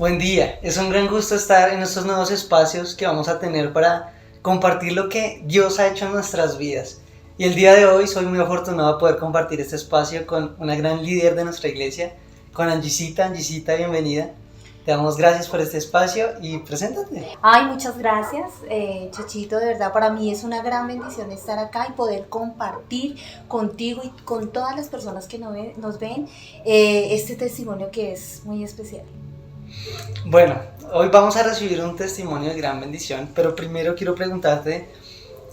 Buen día, es un gran gusto estar en estos nuevos espacios que vamos a tener para compartir lo que Dios ha hecho en nuestras vidas. Y el día de hoy soy muy afortunado de poder compartir este espacio con una gran líder de nuestra iglesia, con Angisita. Angisita, bienvenida. Te damos gracias por este espacio y preséntate. Ay, muchas gracias, Chachito, de verdad para mí es una gran bendición estar acá y poder compartir contigo y con todas las personas que nos ven este testimonio que es muy especial. Bueno, hoy vamos a recibir un testimonio de gran bendición, pero primero quiero preguntarte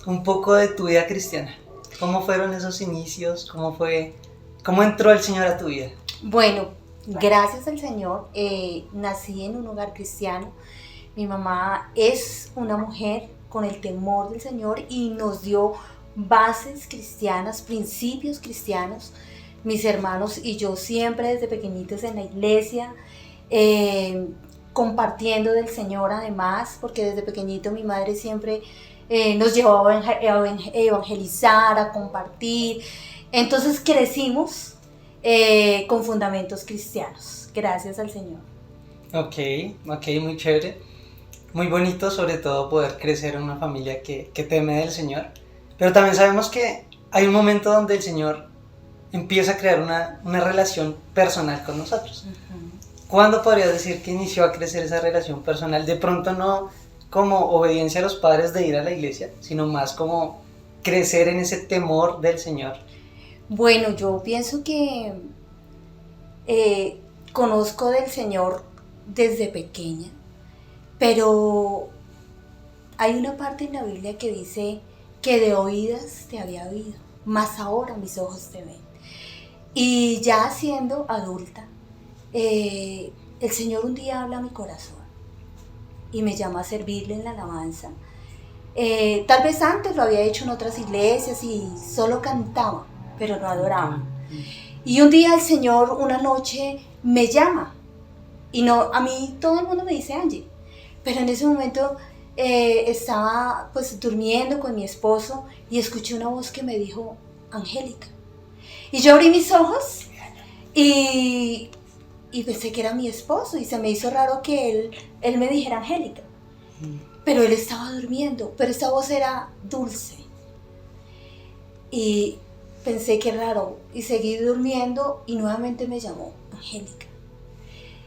un poco de tu vida cristiana. ¿Cómo fueron esos inicios? ¿Cómo entró el Señor a tu vida? Bueno, gracias al Señor, nací en un hogar cristiano. Mi mamá es una mujer con el temor del Señor y nos dio bases cristianas, principios cristianos. Mis hermanos y yo siempre desde pequeñitos en la iglesia, compartiendo del Señor además, porque desde pequeñito mi madre siempre nos llevaba a evangelizar, a compartir. Entonces crecimos con fundamentos cristianos, gracias al Señor. Ok, muy chévere. Muy bonito sobre todo poder crecer en una familia que teme del Señor. Pero también sabemos que hay un momento donde el Señor empieza a crear una relación personal con nosotros. ¿Cuándo podrías decir que inició a crecer esa relación personal? De pronto no como obediencia a los padres de ir a la iglesia, sino más como crecer en ese temor del Señor. Bueno, yo pienso que conozco del Señor desde pequeña, pero hay una parte en la Biblia que dice que de oídas te había oído, mas ahora mis ojos te ven. Y ya siendo adulta, el Señor un día habla a mi corazón y me llama a servirle en la alabanza. Tal vez antes lo había hecho en otras iglesias y solo cantaba, pero no adoraba. Y un día el Señor una noche me llama y no, a mí todo el mundo me dice Angie, pero en ese momento estaba pues durmiendo con mi esposo y escuché una voz que me dijo Angélica. Y yo abrí mis ojos y pensé que era mi esposo y se me hizo raro que él me dijera Angélica, pero él estaba durmiendo, pero esa voz era dulce y pensé que raro y seguí durmiendo y nuevamente me llamó Angélica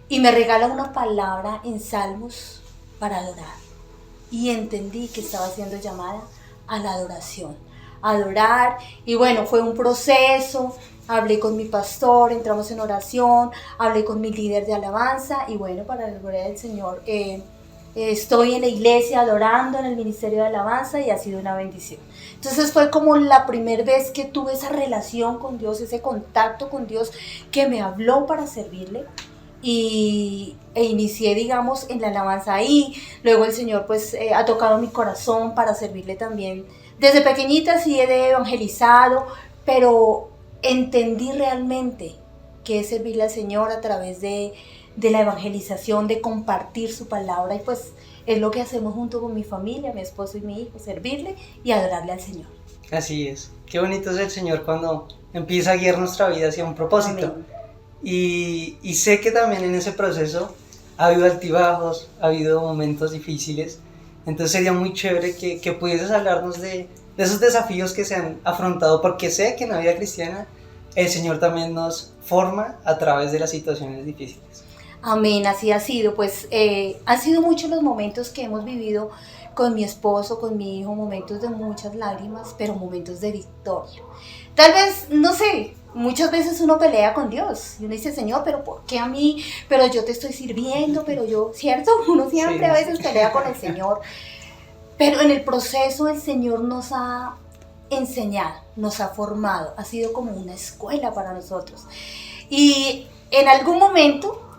y me regala una palabra en Salmos para adorar y entendí que estaba siendo llamada a la adoración, a adorar. Y bueno, fue un proceso. Hablé con mi pastor, entramos en oración, hablé con mi líder de alabanza y bueno, para la gloria del Señor, estoy en la iglesia adorando en el ministerio de alabanza y ha sido una bendición. Entonces fue como la primera vez que tuve esa relación con Dios, ese contacto con Dios que me habló para servirle e inicié, digamos, en la alabanza ahí. Luego el Señor pues ha tocado mi corazón para servirle también. Desde pequeñita sí he evangelizado, pero entendí realmente que es servirle al Señor a través de la evangelización, de compartir su palabra y pues es lo que hacemos junto con mi familia, mi esposo y mi hijo, servirle y adorarle al Señor. Así es, qué bonito es el Señor cuando empieza a guiar nuestra vida hacia un propósito. Y sé que también en ese proceso ha habido altibajos, ha habido momentos difíciles, entonces sería muy chévere que pudieses hablarnos de esos desafíos que se han afrontado, porque sé que en la vida cristiana el Señor también nos forma a través de las situaciones difíciles. Amén, así ha sido, pues han sido muchos los momentos que hemos vivido con mi esposo, con mi hijo, momentos de muchas lágrimas, pero momentos de victoria. Tal vez, no sé, muchas veces uno pelea con Dios y uno dice, Señor, pero ¿por qué a mí? Pero yo te estoy sirviendo, pero yo, ¿cierto? Uno siempre sí, a veces pelea con el Señor. Pero en el proceso el Señor nos ha enseñado, nos ha formado, ha sido como una escuela para nosotros. Y en algún momento,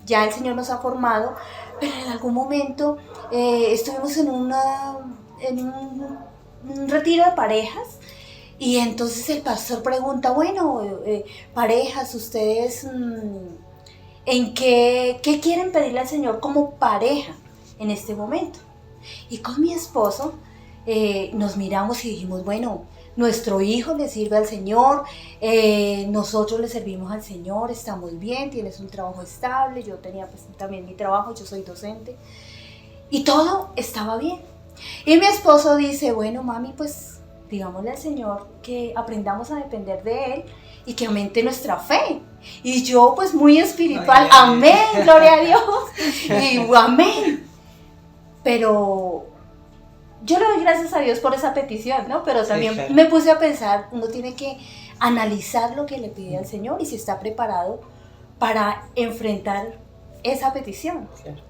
ya el Señor nos ha formado, pero en algún momento estuvimos en un retiro de parejas y entonces el pastor pregunta, bueno, parejas, ustedes, ¿en qué quieren pedirle al Señor como pareja en este momento? Y con mi esposo nos miramos y dijimos, bueno, nuestro hijo le sirve al Señor, nosotros le servimos al Señor, estamos bien, tienes un trabajo estable, yo tenía pues también mi trabajo, yo soy docente, y todo estaba bien. Y mi esposo dice, bueno mami, pues digámosle al Señor que aprendamos a depender de Él y que aumente nuestra fe. Y yo pues muy espiritual, amén, gloria a Dios, y amén. Pero yo le doy gracias a Dios por esa petición, ¿no? Pero también claro. me puse a pensar, uno tiene que analizar lo que le pide al Señor y si está preparado para enfrentar esa petición. Claro.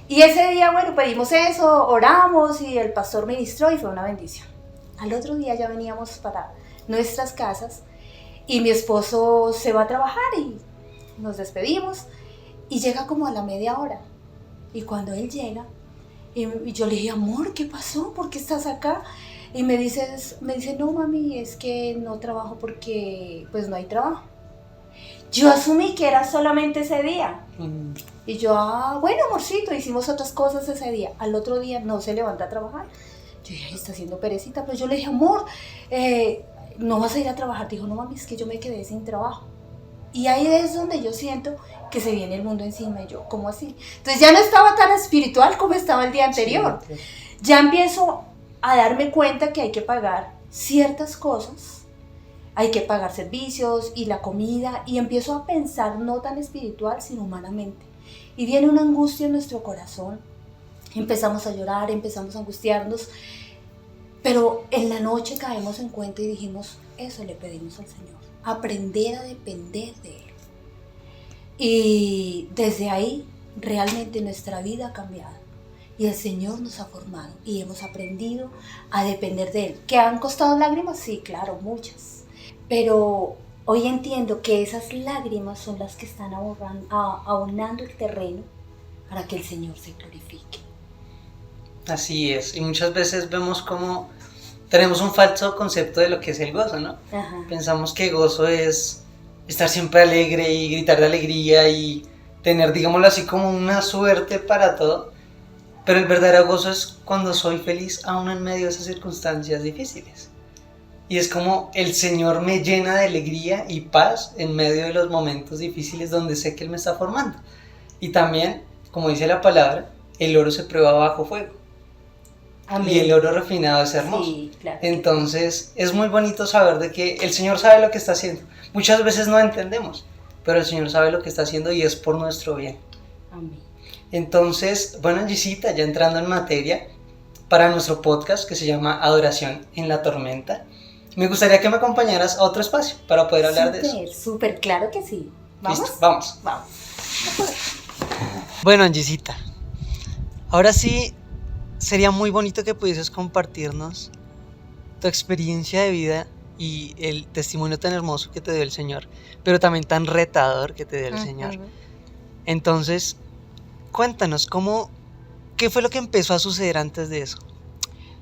Y ese día, bueno, pedimos eso, oramos y el pastor ministró y fue una bendición. Al otro día ya veníamos para nuestras casas y mi esposo se va a trabajar y nos despedimos y llega como a la media hora. Y cuando él llega, y yo le dije, amor, ¿qué pasó? ¿Por qué estás acá? Y me dice, no mami, es que no trabajo porque pues no hay trabajo. Yo asumí que era solamente ese día. Y yo, bueno amorcito, hicimos otras cosas ese día. Al otro día no se levanta a trabajar. Yo dije, ay, está haciendo perecita. Pero yo le dije, amor, no vas a ir a trabajar. Dijo, no mami, es que yo me quedé sin trabajo. Y ahí es donde yo siento que se viene el mundo encima. Y yo, ¿cómo así? Entonces ya no estaba tan espiritual como estaba el día anterior. Sí, okay. Ya empiezo a darme cuenta que hay que pagar ciertas cosas. Hay que pagar servicios y la comida. Y empiezo a pensar no tan espiritual, sino humanamente. Y viene una angustia en nuestro corazón. Empezamos a llorar, empezamos a angustiarnos. Pero en la noche caemos en cuenta y dijimos, eso le pedimos al Señor. Aprender a depender de Él. Y desde ahí realmente nuestra vida ha cambiado y el Señor nos ha formado y hemos aprendido a depender de Él. ¿Que han costado lágrimas? Sí, claro, muchas. Pero hoy entiendo que esas lágrimas son las que están abonando el terreno para que el Señor se glorifique. Así es, y muchas veces vemos como tenemos un falso concepto de lo que es el gozo, ¿no? Ajá. Pensamos que gozo es estar siempre alegre y gritar de alegría y tener, digámoslo así, como una suerte para todo. Pero el verdadero gozo es cuando soy feliz aún en medio de esas circunstancias difíciles. Y es como el Señor me llena de alegría y paz en medio de los momentos difíciles donde sé que Él me está formando. Y también, como dice la palabra, el oro se prueba bajo fuego. Amén. Y el oro refinado es hermoso. Sí, claro. Entonces es muy bonito saber de que el Señor sabe lo que está haciendo. Muchas veces no entendemos, pero el Señor sabe lo que está haciendo y es por nuestro bien. Amén. Entonces, bueno, Gisita, ya entrando en materia, para nuestro podcast que se llama Adoración en la Tormenta, me gustaría que me acompañaras a otro espacio para poder hablar de eso. Súper, claro que sí. ¿Vamos? Listo, vamos. Bueno, Gisita, ahora sí sería muy bonito que pudieses compartirnos tu experiencia de vida y el testimonio tan hermoso que te dio el Señor, pero también tan retador que te dio el Señor. Entonces, cuéntanos, ¿qué fue lo que empezó a suceder antes de eso?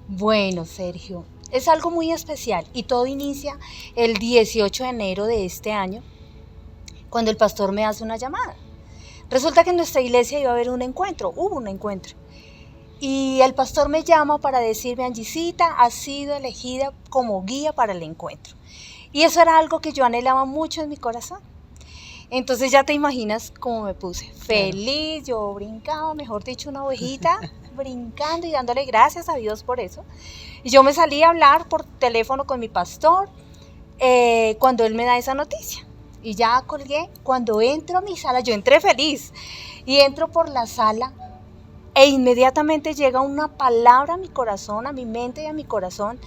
Bueno, Sergio, es algo muy especial y todo inicia el 18 de enero de este año, cuando el pastor me hace una llamada. Resulta que en nuestra iglesia iba a haber hubo un encuentro. Y el pastor me llama para decirme, Angisita, has sido elegida como guía para el encuentro. Y eso era algo que yo anhelaba mucho en mi corazón. Entonces ya te imaginas cómo me puse. Feliz, yo brincaba, mejor dicho, una ovejita, brincando y dándole gracias a Dios por eso. Y yo me salí a hablar por teléfono con mi pastor cuando él me da esa noticia. Y ya colgué. Cuando entro a mi sala, yo entré feliz. Y entro por la sala. E inmediatamente llega una palabra a mi corazón, a mi mente y a mi corazón,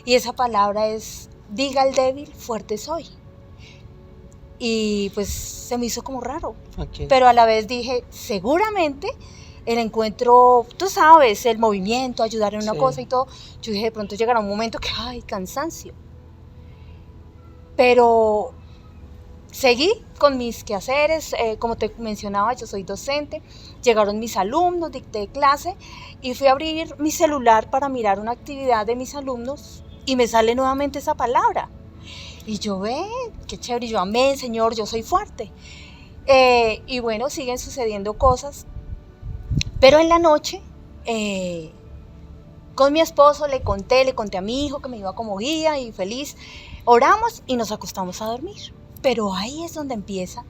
y esa palabra es, diga al débil, fuerte soy. Y pues se me hizo como raro, pero a la vez dije, seguramente el encuentro, tú sabes, el movimiento, ayudar en una cosa y todo, yo dije, de pronto llegará un momento que, cansancio. Pero seguí con mis quehaceres, como te mencionaba, yo soy docente, llegaron mis alumnos, dicté clase y fui a abrir mi celular para mirar una actividad de mis alumnos y me sale nuevamente esa palabra. Y yo, qué chévere, y yo, amén, Señor, yo soy fuerte. Y bueno, siguen sucediendo cosas, pero en la noche con mi esposo, le conté a mi hijo que me iba como guía y feliz. Oramos y nos acostamos a dormir. Pero ahí es donde empieza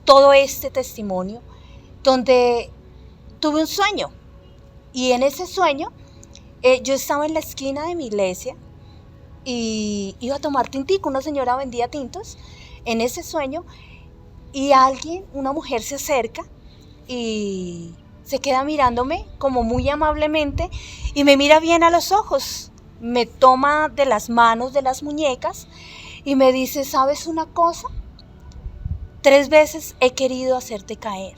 todo este testimonio, donde tuve un sueño. Y en ese sueño yo estaba en la esquina de mi iglesia y iba a tomar tintico. Una señora vendía tintos en ese sueño y una mujer se acerca y se queda mirándome como muy amablemente y me mira bien a los ojos. Me toma de las manos, de las muñecas y me dice, ¿sabes una cosa? 3 veces he querido hacerte caer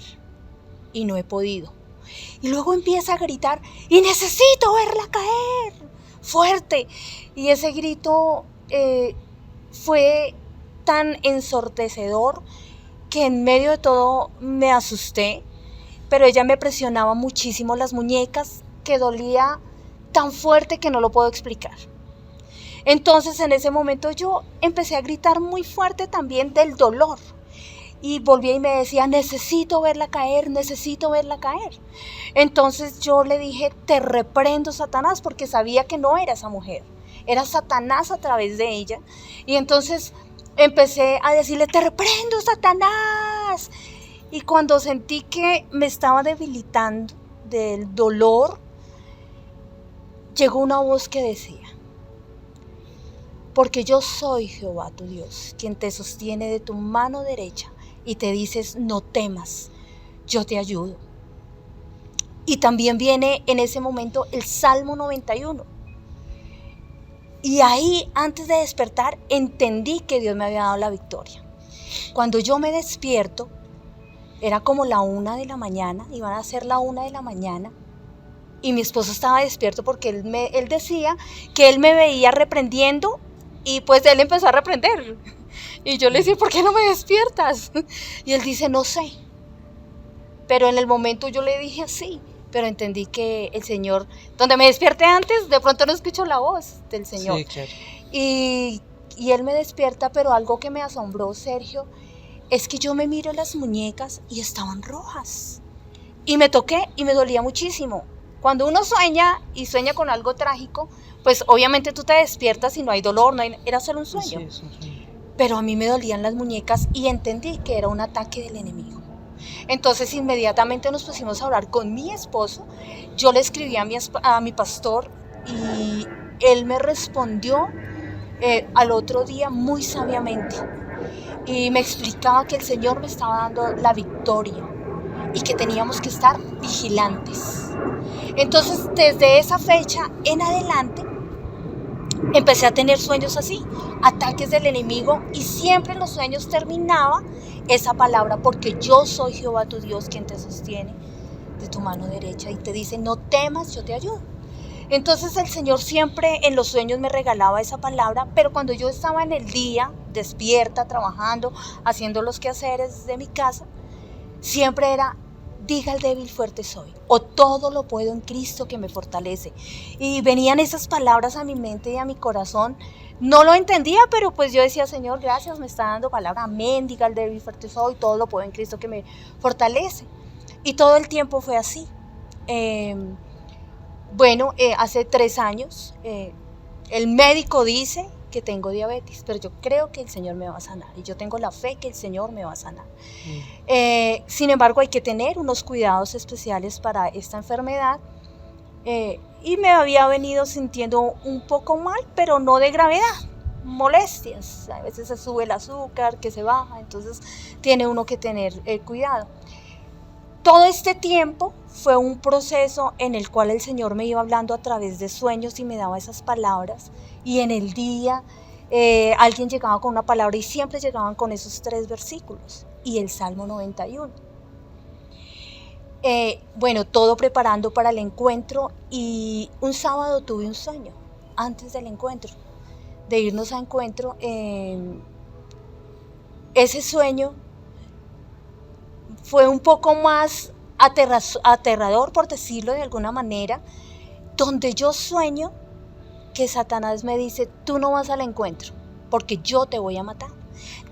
y no he podido. Y luego empieza a gritar, y necesito verla caer, fuerte. Y ese grito fue tan ensordecedor que en medio de todo me asusté, pero ella me presionaba muchísimo las muñecas, que dolía tan fuerte que no lo puedo explicar. Entonces en ese momento yo empecé a gritar muy fuerte también del dolor. Y volvía y me decía, necesito verla caer, necesito verla caer. Entonces yo le dije, te reprendo, Satanás, porque sabía que no era esa mujer, era Satanás a través de ella. Y entonces empecé a decirle, te reprendo, Satanás. Y cuando sentí que me estaba debilitando del dolor, llegó una voz que decía, porque yo soy Jehová tu Dios, quien te sostiene de tu mano derecha y te dices, no temas, yo te ayudo. Y también viene en ese momento el Salmo 91. Y ahí, antes de despertar, entendí que Dios me había dado la victoria. Cuando yo me despierto, era como la 1 de la mañana, iban a ser la 1 de la mañana, y mi esposo estaba despierto porque él decía que él me veía reprendiendo, y pues él empezó a reprender. Y yo le decía, ¿por qué no me despiertas? Y él dice, no sé. Pero en el momento yo le dije así, pero entendí que el Señor, donde me despierte antes, de pronto no escucho la voz del Señor. Sí, claro. Y él me despierta, pero algo que me asombró, Sergio, es que yo me miro las muñecas y estaban rojas. Y me toqué y me dolía muchísimo. Cuando uno sueña y sueña con algo trágico, pues obviamente tú te despiertas y no hay dolor, era solo un sueño. Sí, es un sueño. Pero a mí me dolían las muñecas y entendí que era un ataque del enemigo. Entonces inmediatamente nos pusimos a hablar con mi esposo. Yo le escribí a mi pastor y él me respondió al otro día muy sabiamente. Y me explicaba que el Señor me estaba dando la victoria y que teníamos que estar vigilantes. Entonces desde esa fecha en adelante empecé a tener sueños así, ataques del enemigo, y siempre en los sueños terminaba esa palabra, porque yo soy Jehová tu Dios quien te sostiene de tu mano derecha y te dice, no temas, yo te ayudo. Entonces el Señor siempre en los sueños me regalaba esa palabra, pero cuando yo estaba en el día, despierta, trabajando, haciendo los quehaceres de mi casa, siempre era, diga al débil fuerte soy, o todo lo puedo en Cristo que me fortalece. Y venían esas palabras a mi mente y a mi corazón. No lo entendía, pero pues yo decía, Señor, gracias, me está dando palabra, amén, diga al débil fuerte soy, todo lo puedo en Cristo que me fortalece. Y todo el tiempo fue así. Hace 3 años, el médico dice que tengo diabetes, pero yo creo que el Señor me va a sanar y yo tengo la fe que el Señor me va a sanar. Sin embargo, hay que tener unos cuidados especiales para esta enfermedad y me había venido sintiendo un poco mal, pero no de gravedad, molestias. A veces se sube el azúcar, que se baja, entonces tiene uno que tener cuidado. Todo este tiempo fue un proceso en el cual el Señor me iba hablando a través de sueños y me daba esas palabras, y en el día alguien llegaba con una palabra y siempre llegaban con esos 3 versículos y el Salmo 91. Todo preparando para el encuentro, y un sábado tuve un sueño antes del encuentro, de irnos a encuentro. Ese sueño fue un poco más aterrador, por decirlo de alguna manera, donde yo sueño que Satanás me dice, tú no vas al encuentro, porque yo te voy a matar,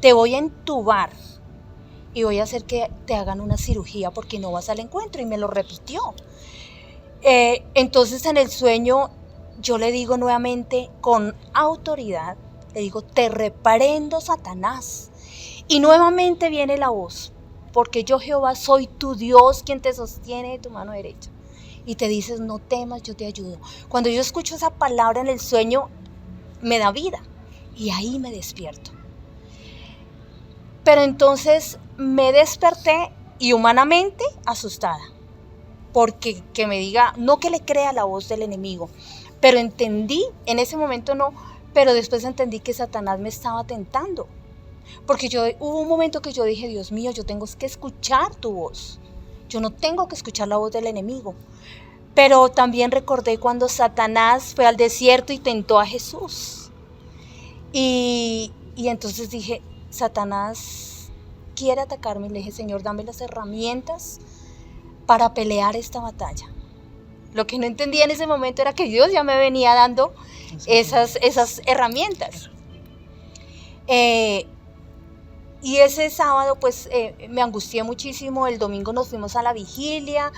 te voy a entubar y voy a hacer que te hagan una cirugía porque no vas al encuentro, y me lo repitió. Entonces en el sueño yo le digo nuevamente con autoridad, le digo, te reprendo, Satanás. Y nuevamente viene la voz, porque yo Jehová soy tu Dios, quien te sostiene de tu mano derecha. Y te dices, no temas, yo te ayudo. Cuando yo escucho esa palabra en el sueño, me da vida. Y ahí me despierto. Pero entonces me desperté y humanamente asustada. Porque que me diga, no que le crea la voz del enemigo. Pero entendí, en ese momento no, pero después entendí que Satanás me estaba tentando. Porque hubo un momento que yo dije, Dios mío, yo tengo que escuchar tu voz. Yo no tengo que escuchar la voz del enemigo. Pero también recordé cuando Satanás fue al desierto y tentó a Jesús. Y entonces dije, Satanás quiere atacarme. Y le dije, Señor, dame las herramientas para pelear esta batalla. Lo que no entendía en ese momento era que Dios ya me venía dando esas herramientas. Y ese sábado pues me angustié muchísimo. El domingo nos fuimos a la vigilia.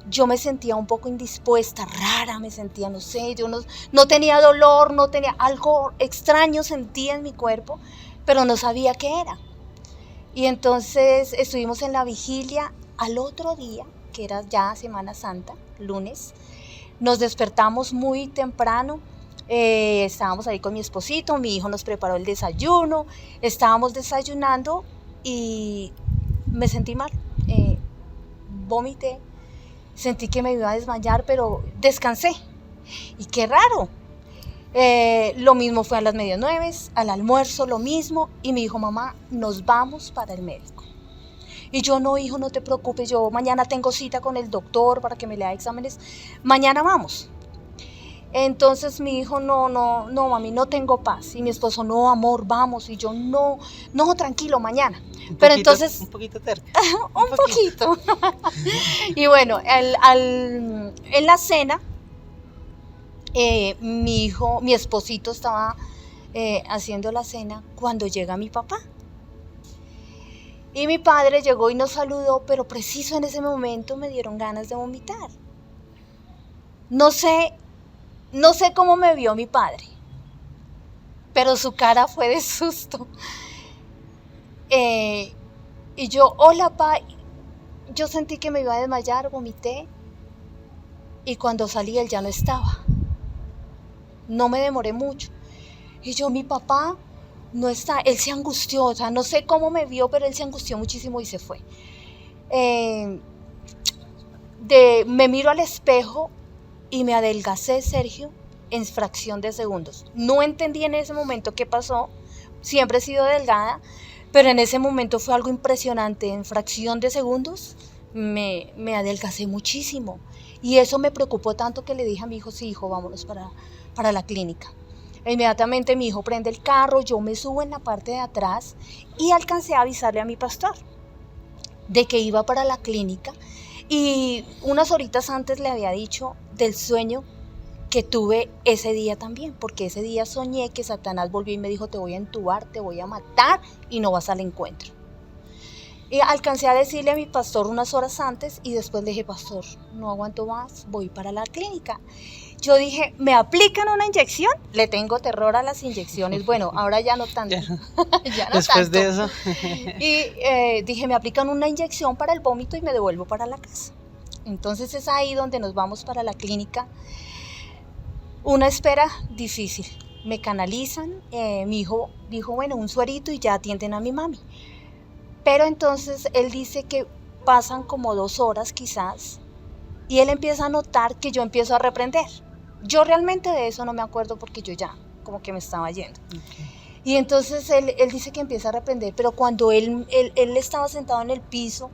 Yo me sentía un poco indispuesta, rara, me sentía, no sé, yo no tenía dolor, no tenía algo extraño, sentía en mi cuerpo, pero no sabía qué era. Y entonces estuvimos en la vigilia. Al otro día, que era ya Semana Santa, lunes, nos despertamos muy temprano. Estábamos ahí con mi esposito, mi hijo nos preparó el desayuno, estábamos desayunando y me sentí mal, vomité, sentí que me iba a desmayar, pero descansé. Y qué raro, lo mismo fue a las 9:30, al almuerzo lo mismo, y me dijo, mamá, nos vamos para el médico. Y yo, no, hijo, no te preocupes, yo mañana tengo cita con el doctor para que me le haga exámenes, mañana vamos. Entonces mi hijo, no, mami, no tengo paz. Y mi esposo, no, amor, vamos. Y yo, no, tranquilo, mañana. Pero entonces, un poquito terca. un poquito. Y bueno, en la cena, mi esposito estaba haciendo la cena cuando llega mi papá. Y mi padre llegó y nos saludó, pero preciso en ese momento me dieron ganas de vomitar. No sé cómo me vio mi padre, pero su cara fue de susto. Y yo, hola, pa. Yo sentí que me iba a desmayar, vomité. Y cuando salí, él ya no estaba. No me demoré mucho. Y yo, mi papá no está. Él se angustió, o sea, no sé cómo me vio, pero él se angustió muchísimo y se fue. Me miro al espejo y me adelgacé, Sergio, en fracción de segundos. No entendí en ese momento qué pasó. Siempre he sido delgada, pero en ese momento fue algo impresionante. En fracción de segundos me adelgacé muchísimo. Y eso me preocupó tanto que le dije a mi hijo, sí, hijo, vámonos para la clínica. Inmediatamente mi hijo prende el carro, yo me subo en la parte de atrás y alcancé a avisarle a mi pastor de que iba para la clínica. Y unas horitas antes le había dicho del sueño que tuve ese día también, porque ese día soñé que Satanás volvió y me dijo, te voy a entubar, te voy a matar y no vas al encuentro. Y alcancé a decirle a mi pastor unas horas antes y después le dije, pastor, no aguanto más, voy para la clínica. Yo dije, ¿me aplican una inyección? Le tengo terror a las inyecciones. Bueno, ahora ya no tanto. Ya no Después tanto. de eso. Y dije, me aplican una inyección para el vómito y me devuelvo para la casa. Entonces es ahí donde nos vamos para la clínica. Una espera difícil. Me canalizan. Mi hijo dijo, bueno, un suerito y ya atienden a mi mami. Pero entonces él dice que pasan como 2 horas quizás y él empieza a notar que yo empiezo a reprender. Yo realmente de eso no me acuerdo porque yo ya como que me estaba yendo. Okay. Y entonces él dice que empieza a reprender, pero cuando él estaba sentado en el piso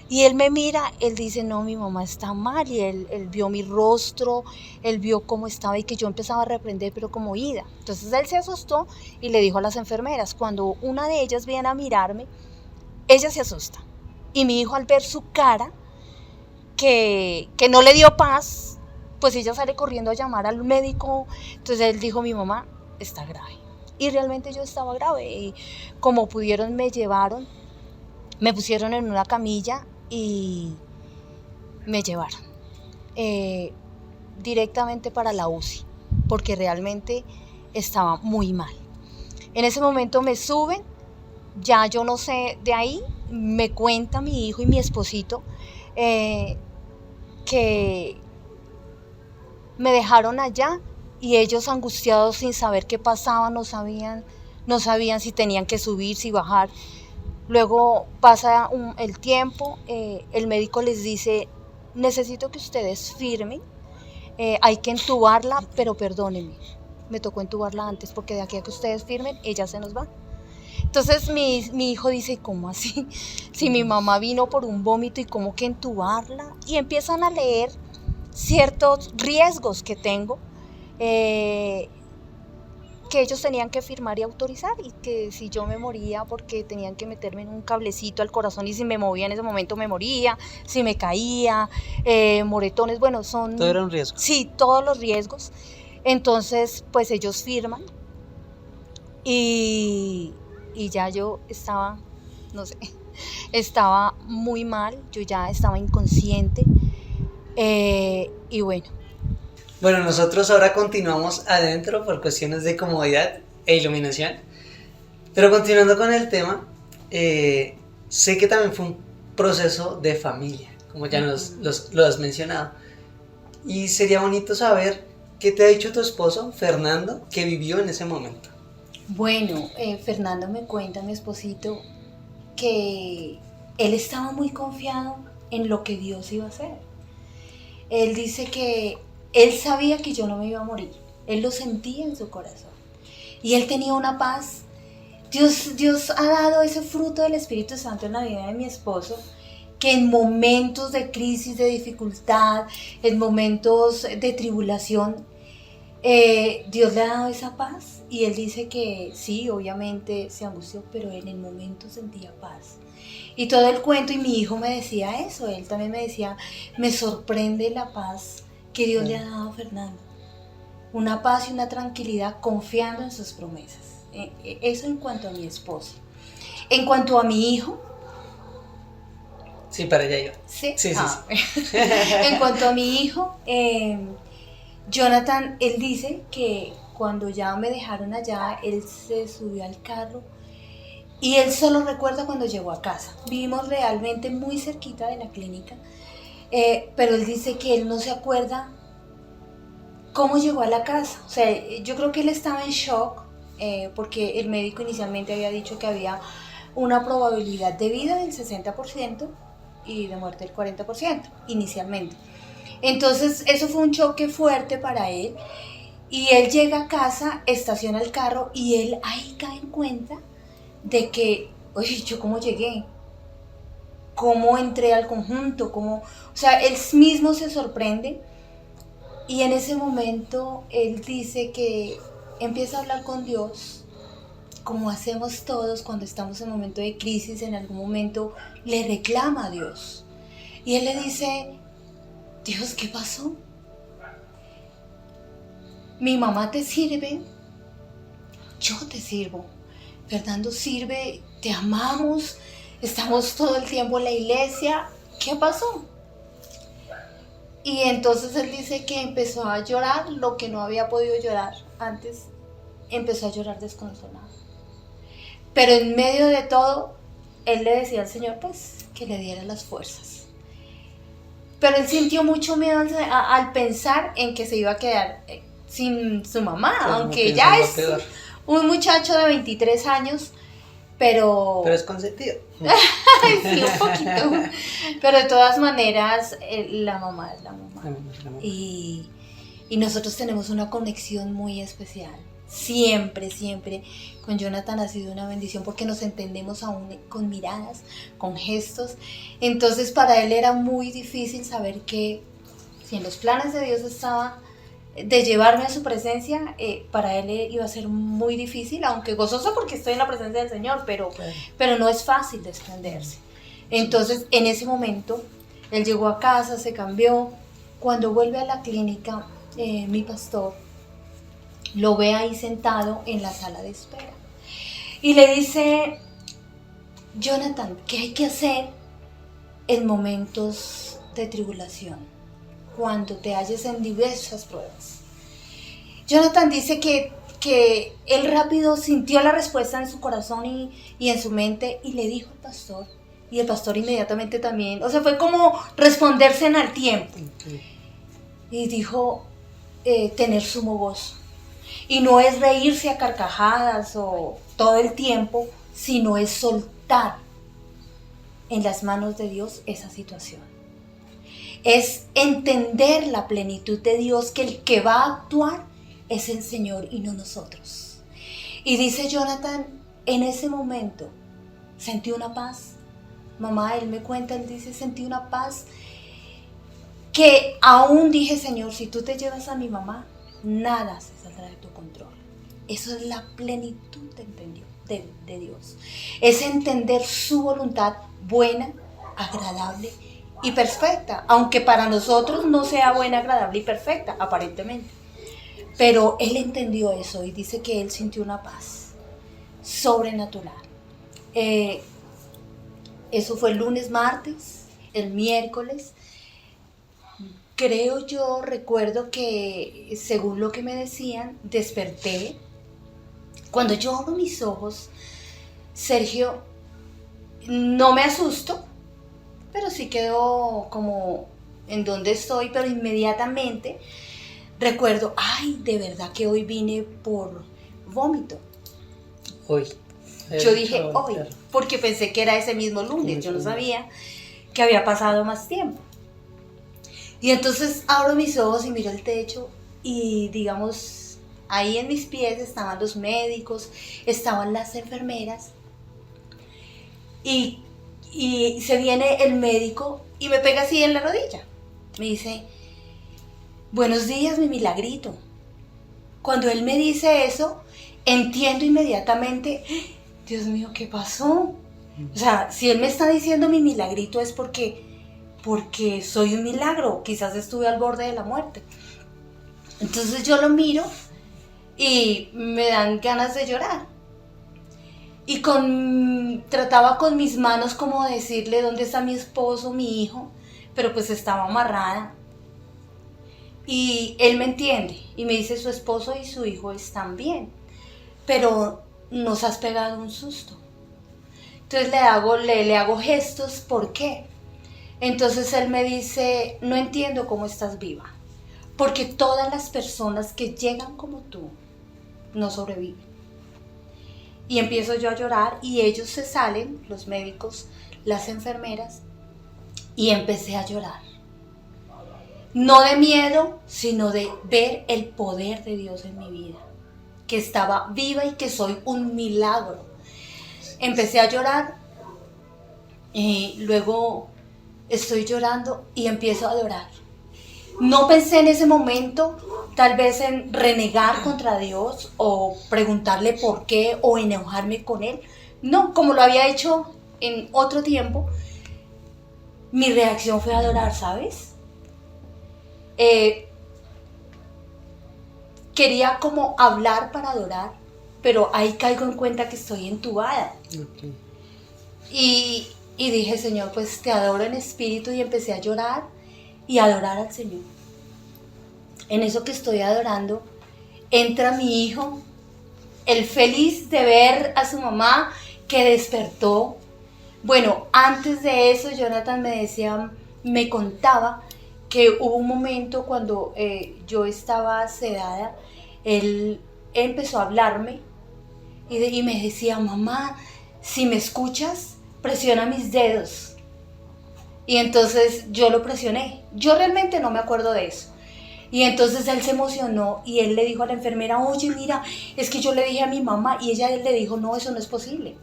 y él me mira, él dice, no, mi mamá está mal. Y él vio mi rostro, él vio cómo estaba y que yo empezaba a reprender, pero como ida. Entonces él se asustó y le dijo a las enfermeras, cuando una de ellas viene a mirarme, ella se asusta. Y mi hijo al ver su cara, que no le dio paz, pues ella sale corriendo a llamar al médico. Entonces él dijo, mi mamá está grave. Y realmente yo estaba grave. Y como pudieron me llevaron, me pusieron en una camilla y me llevaron. directamente para la UCI, porque realmente estaba muy mal. En ese momento me suben, ya yo no sé, de ahí me cuenta mi hijo y mi esposito que me dejaron allá y ellos angustiados sin saber qué pasaba, no sabían si tenían que subir, si bajar. Luego pasa el tiempo, el médico les dice, necesito que ustedes firmen, hay que entubarla, pero perdónenme, me tocó entubarla antes porque de aquí a que ustedes firmen, ella se nos va. Entonces mi hijo dice, ¿cómo así? Si mi mamá vino por un vómito y cómo que entubarla. Y empiezan a leer ciertos riesgos que tengo, que ellos tenían que firmar y autorizar, y que si yo me moría porque tenían que meterme en un cablecito al corazón y si me movía en ese momento me moría, si me caía, moretones, bueno, son... Todo era un riesgo. Sí, todos los riesgos. Entonces, pues ellos firman y ya yo estaba, no sé, estaba muy mal, yo ya estaba inconsciente y bueno. Bueno, nosotros ahora continuamos adentro por cuestiones de comodidad e iluminación. Pero continuando con el tema, sé que también fue un proceso de familia, como ya lo has mencionado. Y sería bonito saber qué te ha dicho tu esposo, Fernando, que vivió en ese momento. Bueno, Fernando me cuenta, mi esposito, que él estaba muy confiado en lo que Dios iba a hacer. Él dice que él sabía que yo no me iba a morir, él lo sentía en su corazón y él tenía una paz. Dios ha dado ese fruto del Espíritu Santo en la vida de mi esposo, que en momentos de crisis, de dificultad, en momentos de tribulación, Dios le ha dado esa paz. Y él dice que sí, obviamente se angustió, pero en el momento sentía paz. Y todo el cuento, y mi hijo me decía eso, él también me decía, me sorprende la paz que Dios le ha dado a Fernando. Una paz y una tranquilidad confiando en sus promesas. Eso en cuanto a mi esposo. En cuanto a mi hijo. Sí, para allá iba. Sí. Sí. En cuanto a mi hijo, Jonathan, él dice que cuando ya me dejaron allá, él se subió al carro y él solo recuerda cuando llegó a casa. Vivimos realmente muy cerquita de la clínica, pero él dice que él no se acuerda cómo llegó a la casa. O sea, yo creo que él estaba en shock, porque el médico inicialmente había dicho que había una probabilidad de vida del 60% y de muerte del 40% inicialmente. Entonces eso fue un choque fuerte para él y él llega a casa, estaciona el carro y él ahí cae en cuenta de que, oye, ¿yo cómo llegué? ¿Cómo entré al conjunto? O sea, él mismo se sorprende y en ese momento él dice que empieza a hablar con Dios, como hacemos todos cuando estamos en un momento de crisis, en algún momento le reclama a Dios. Y él le dice, Dios, ¿qué pasó? Mi mamá te sirve, yo te sirvo, Fernando sirve, te amamos, estamos todo el tiempo en la iglesia, ¿qué pasó? Y entonces él dice que empezó a llorar lo que no había podido llorar antes, empezó a llorar desconsolado. Pero en medio de todo, él le decía al Señor, pues, que le diera las fuerzas. Pero él sintió mucho miedo al pensar en que se iba a quedar sin su mamá, sí, aunque ya es un muchacho de 23 años, pero es consentido. Sí, un poquito. Pero de todas maneras, la mamá es la mamá. Y nosotros tenemos una conexión muy especial. Siempre con Jonathan ha sido una bendición porque nos entendemos aún con miradas, con gestos. Entonces para él era muy difícil saber que si en los planes de Dios estaba de llevarme a su presencia, para él iba a ser muy difícil, aunque gozoso porque estoy en la presencia del Señor, pero no es fácil desprenderse. Entonces en ese momento él llegó a casa, se cambió. Cuando vuelve a la clínica, mi pastor lo ve ahí sentado en la sala de espera y le dice, Jonathan, ¿qué hay que hacer en momentos de tribulación? cuando te halles en diversas pruebas. Jonathan dice que él rápido sintió la respuesta en su corazón y en su mente y le dijo al pastor. Y el pastor inmediatamente también, o sea, fue como responderse en al tiempo. Okay. Y dijo, tener sumo gozo. Y no es reírse a carcajadas o todo el tiempo, sino es soltar en las manos de Dios esa situación. Es entender la plenitud de Dios, que el que va a actuar es el Señor y no nosotros. Y dice Jonathan, en ese momento sentí una paz. Mamá, él me cuenta, él dice, sentí una paz que aún dije, Señor, si tú te llevas a mi mamá, nada se saldrá de tu control. Eso es la plenitud de Dios. Es entender su voluntad buena, agradable y perfecta. Aunque para nosotros no sea buena, agradable y perfecta, aparentemente. Pero él entendió eso y dice que él sintió una paz sobrenatural. Eso fue el lunes, martes, el miércoles. Creo yo, recuerdo que según lo que me decían, desperté. Cuando yo abro mis ojos, Sergio, no me asusto, pero sí quedo como en donde estoy, pero inmediatamente recuerdo, ay, de verdad que hoy vine por vómito. Hoy. Yo dije hoy, porque pensé que era ese mismo lunes, yo no sabía que había pasado más tiempo. Y entonces abro mis ojos y miro el techo y digamos, ahí en mis pies estaban los médicos, estaban las enfermeras y se viene el médico y me pega así en la rodilla. Me dice, buenos días, mi milagrito. Cuando él me dice eso, entiendo inmediatamente, Dios mío, ¿qué pasó? O sea, si él me está diciendo mi milagrito es porque soy un milagro, quizás estuve al borde de la muerte. Entonces yo lo miro y me dan ganas de llorar. Y trataba con mis manos como decirle dónde está mi esposo, mi hijo, pero pues estaba amarrada. Y él me entiende y me dice, su esposo y su hijo están bien, pero nos has pegado un susto. Entonces le hago gestos, ¿por qué? Entonces él me dice, no entiendo cómo estás viva, porque todas las personas que llegan como tú no sobreviven. Y empiezo yo a llorar y ellos se salen, los médicos, las enfermeras, y empecé a llorar. No de miedo, sino de ver el poder de Dios en mi vida, que estaba viva y que soy un milagro. Empecé a llorar y luego estoy llorando y empiezo a adorar. No pensé en ese momento tal vez en renegar contra Dios o preguntarle por qué o enojarme con Él. No, como lo había hecho en otro tiempo, mi reacción fue adorar, ¿sabes? Quería como hablar para adorar, pero ahí caigo en cuenta que estoy entubada. Okay. Y dije, Señor, pues te adoro en espíritu, y empecé a llorar y a adorar al Señor. En eso que estoy adorando, entra mi hijo, el feliz de ver a su mamá que despertó. Bueno, antes de eso, Jonathan me contaba que hubo un momento cuando yo estaba sedada, él empezó a hablarme y me decía, mamá, si me escuchas, presiona mis dedos. Y entonces yo lo presioné. Yo realmente no me acuerdo de eso. Y entonces él se emocionó y él le dijo a la enfermera, oye, mira, es que yo le dije a mi mamá, y él le dijo, no, eso no es posible.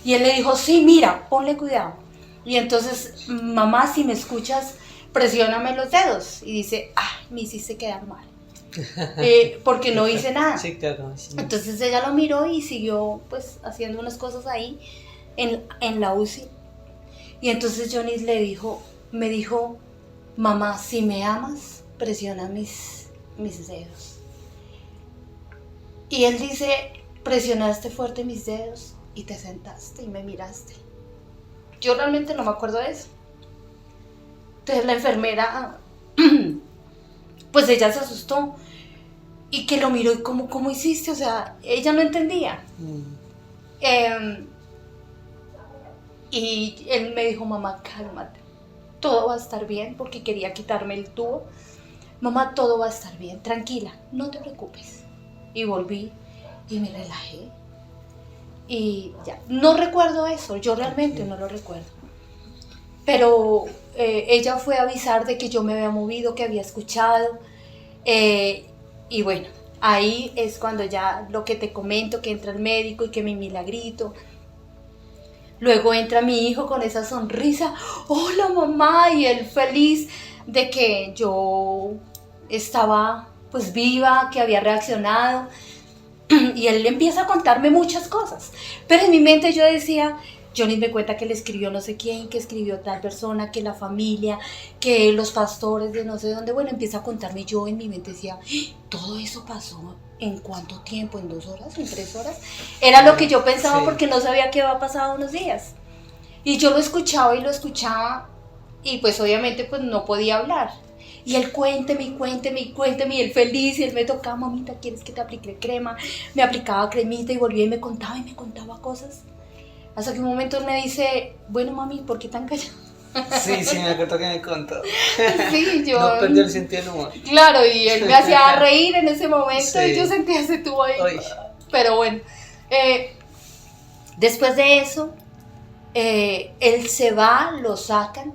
Y él le dijo, sí, mira, ponle cuidado. Y entonces, mamá, si me escuchas, presióname los dedos. Y dice, me hiciste quedar mal. Porque no hice nada. Sí, claro, sí. Entonces ella lo miró y siguió pues haciendo unas cosas ahí en la UCI. Y entonces Johnny me dijo, mamá, si me amas, presiona mis dedos. Y él dice, presionaste fuerte mis dedos y te sentaste y me miraste. Yo realmente no me acuerdo de eso. Entonces la enfermera Pues ella se asustó y que lo miró y ¿cómo hiciste? O sea, ella no entendía. Y él me dijo, mamá, cálmate, todo va a estar bien, porque quería quitarme el tubo. Mamá, todo va a estar bien, tranquila, no te preocupes. Y volví y me relajé. Y ya, no recuerdo eso, yo realmente no lo recuerdo. Pero ella fue a avisar de que yo me había movido, que había escuchado. Y bueno, ahí es cuando ya lo que te comento, que entra el médico y que mi milagrito. Luego entra mi hijo con esa sonrisa, hola mamá, y él feliz de que yo estaba pues viva, que había reaccionado. Y él empieza a contarme muchas cosas, pero en mi mente yo decía, yo ni me cuenta que le escribió no sé quién, que escribió tal persona, que la familia, que los pastores de no sé dónde. Bueno, empieza a contarme, yo en mi mente decía, todo eso pasó ¿en cuánto tiempo? ¿En 2 horas? ¿En 3 horas? Era lo que yo pensaba, porque no sabía qué había pasado unos días. Y yo lo escuchaba y pues obviamente pues no podía hablar. Y él cuénteme, y él feliz, y él me tocaba, mamita, ¿quieres que te aplique crema? Me aplicaba cremita y volvía y me contaba cosas. Hasta que un momento él me dice, bueno mami, ¿por qué tan callada? Sí, me acuerdo que me contó. Sí, yo... No perdió el sentido del humor. Claro, y él me hacía reír en ese momento, y yo sentía ese tubo ahí. Ay. Pero bueno, después de eso, él se va, lo sacan.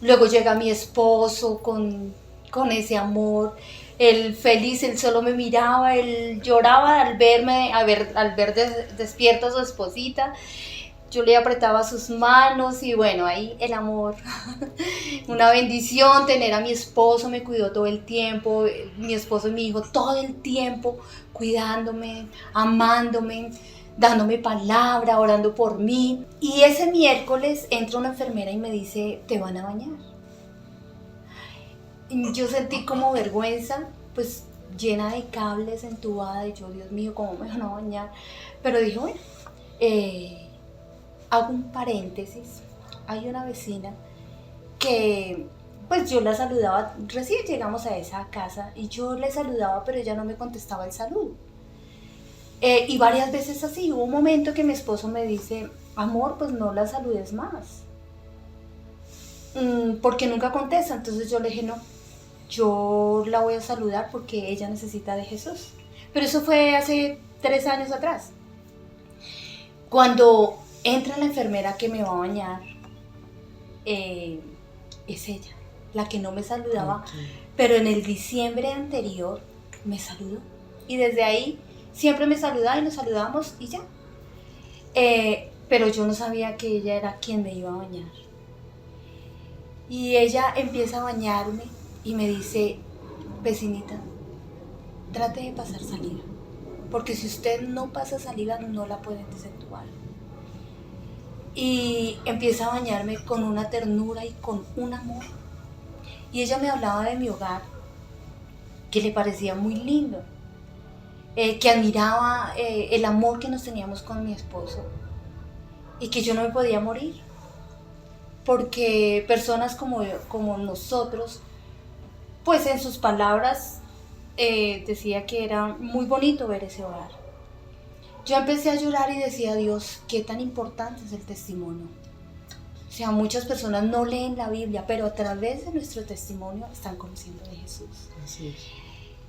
Luego llega mi esposo con ese amor, él feliz, él solo me miraba, él lloraba al ver despierta a su esposita. Yo le apretaba sus manos y bueno, ahí el amor, una bendición tener a mi esposo, me cuidó todo el tiempo, mi esposo y mi hijo todo el tiempo cuidándome, amándome, dándome palabra, orando por mí. Y ese miércoles entra una enfermera y me dice, te van a bañar. Y yo sentí como vergüenza, pues llena de cables, entubada, y yo, Dios mío, ¿cómo me van a bañar? Pero dije, bueno, hago un paréntesis. Hay una vecina que pues yo la saludaba, recién llegamos a esa casa y yo le saludaba, pero ella no me contestaba el saludo. Y varias veces así, hubo un momento que mi esposo me dice, amor, pues no la saludes más, porque nunca contesta. Entonces yo le dije, no, yo la voy a saludar porque ella necesita de Jesús. Pero eso fue hace 3 años atrás. Cuando entra la enfermera que me va a bañar, es ella, la que no me saludaba, pero en el diciembre anterior me saludó. Y desde ahí siempre me saludaba y nos saludamos y ya. Pero yo no sabía que ella era quien me iba a bañar. Y ella empieza a bañarme y me dice, vecinita, trate de pasar saliva, porque si usted no pasa saliva no la pueden desentubar. Y empieza a bañarme con una ternura y con un amor. Y ella me hablaba de mi hogar, que le parecía muy lindo, que admiraba el amor que nos teníamos con mi esposo y que yo no me podía morir, porque personas como nosotros, pues en sus palabras decía que era muy bonito ver ese hogar. Yo empecé a llorar y decía, Dios, qué tan importante es el testimonio. O sea, muchas personas no leen la Biblia, pero a través de nuestro testimonio están conociendo de Jesús. Así es.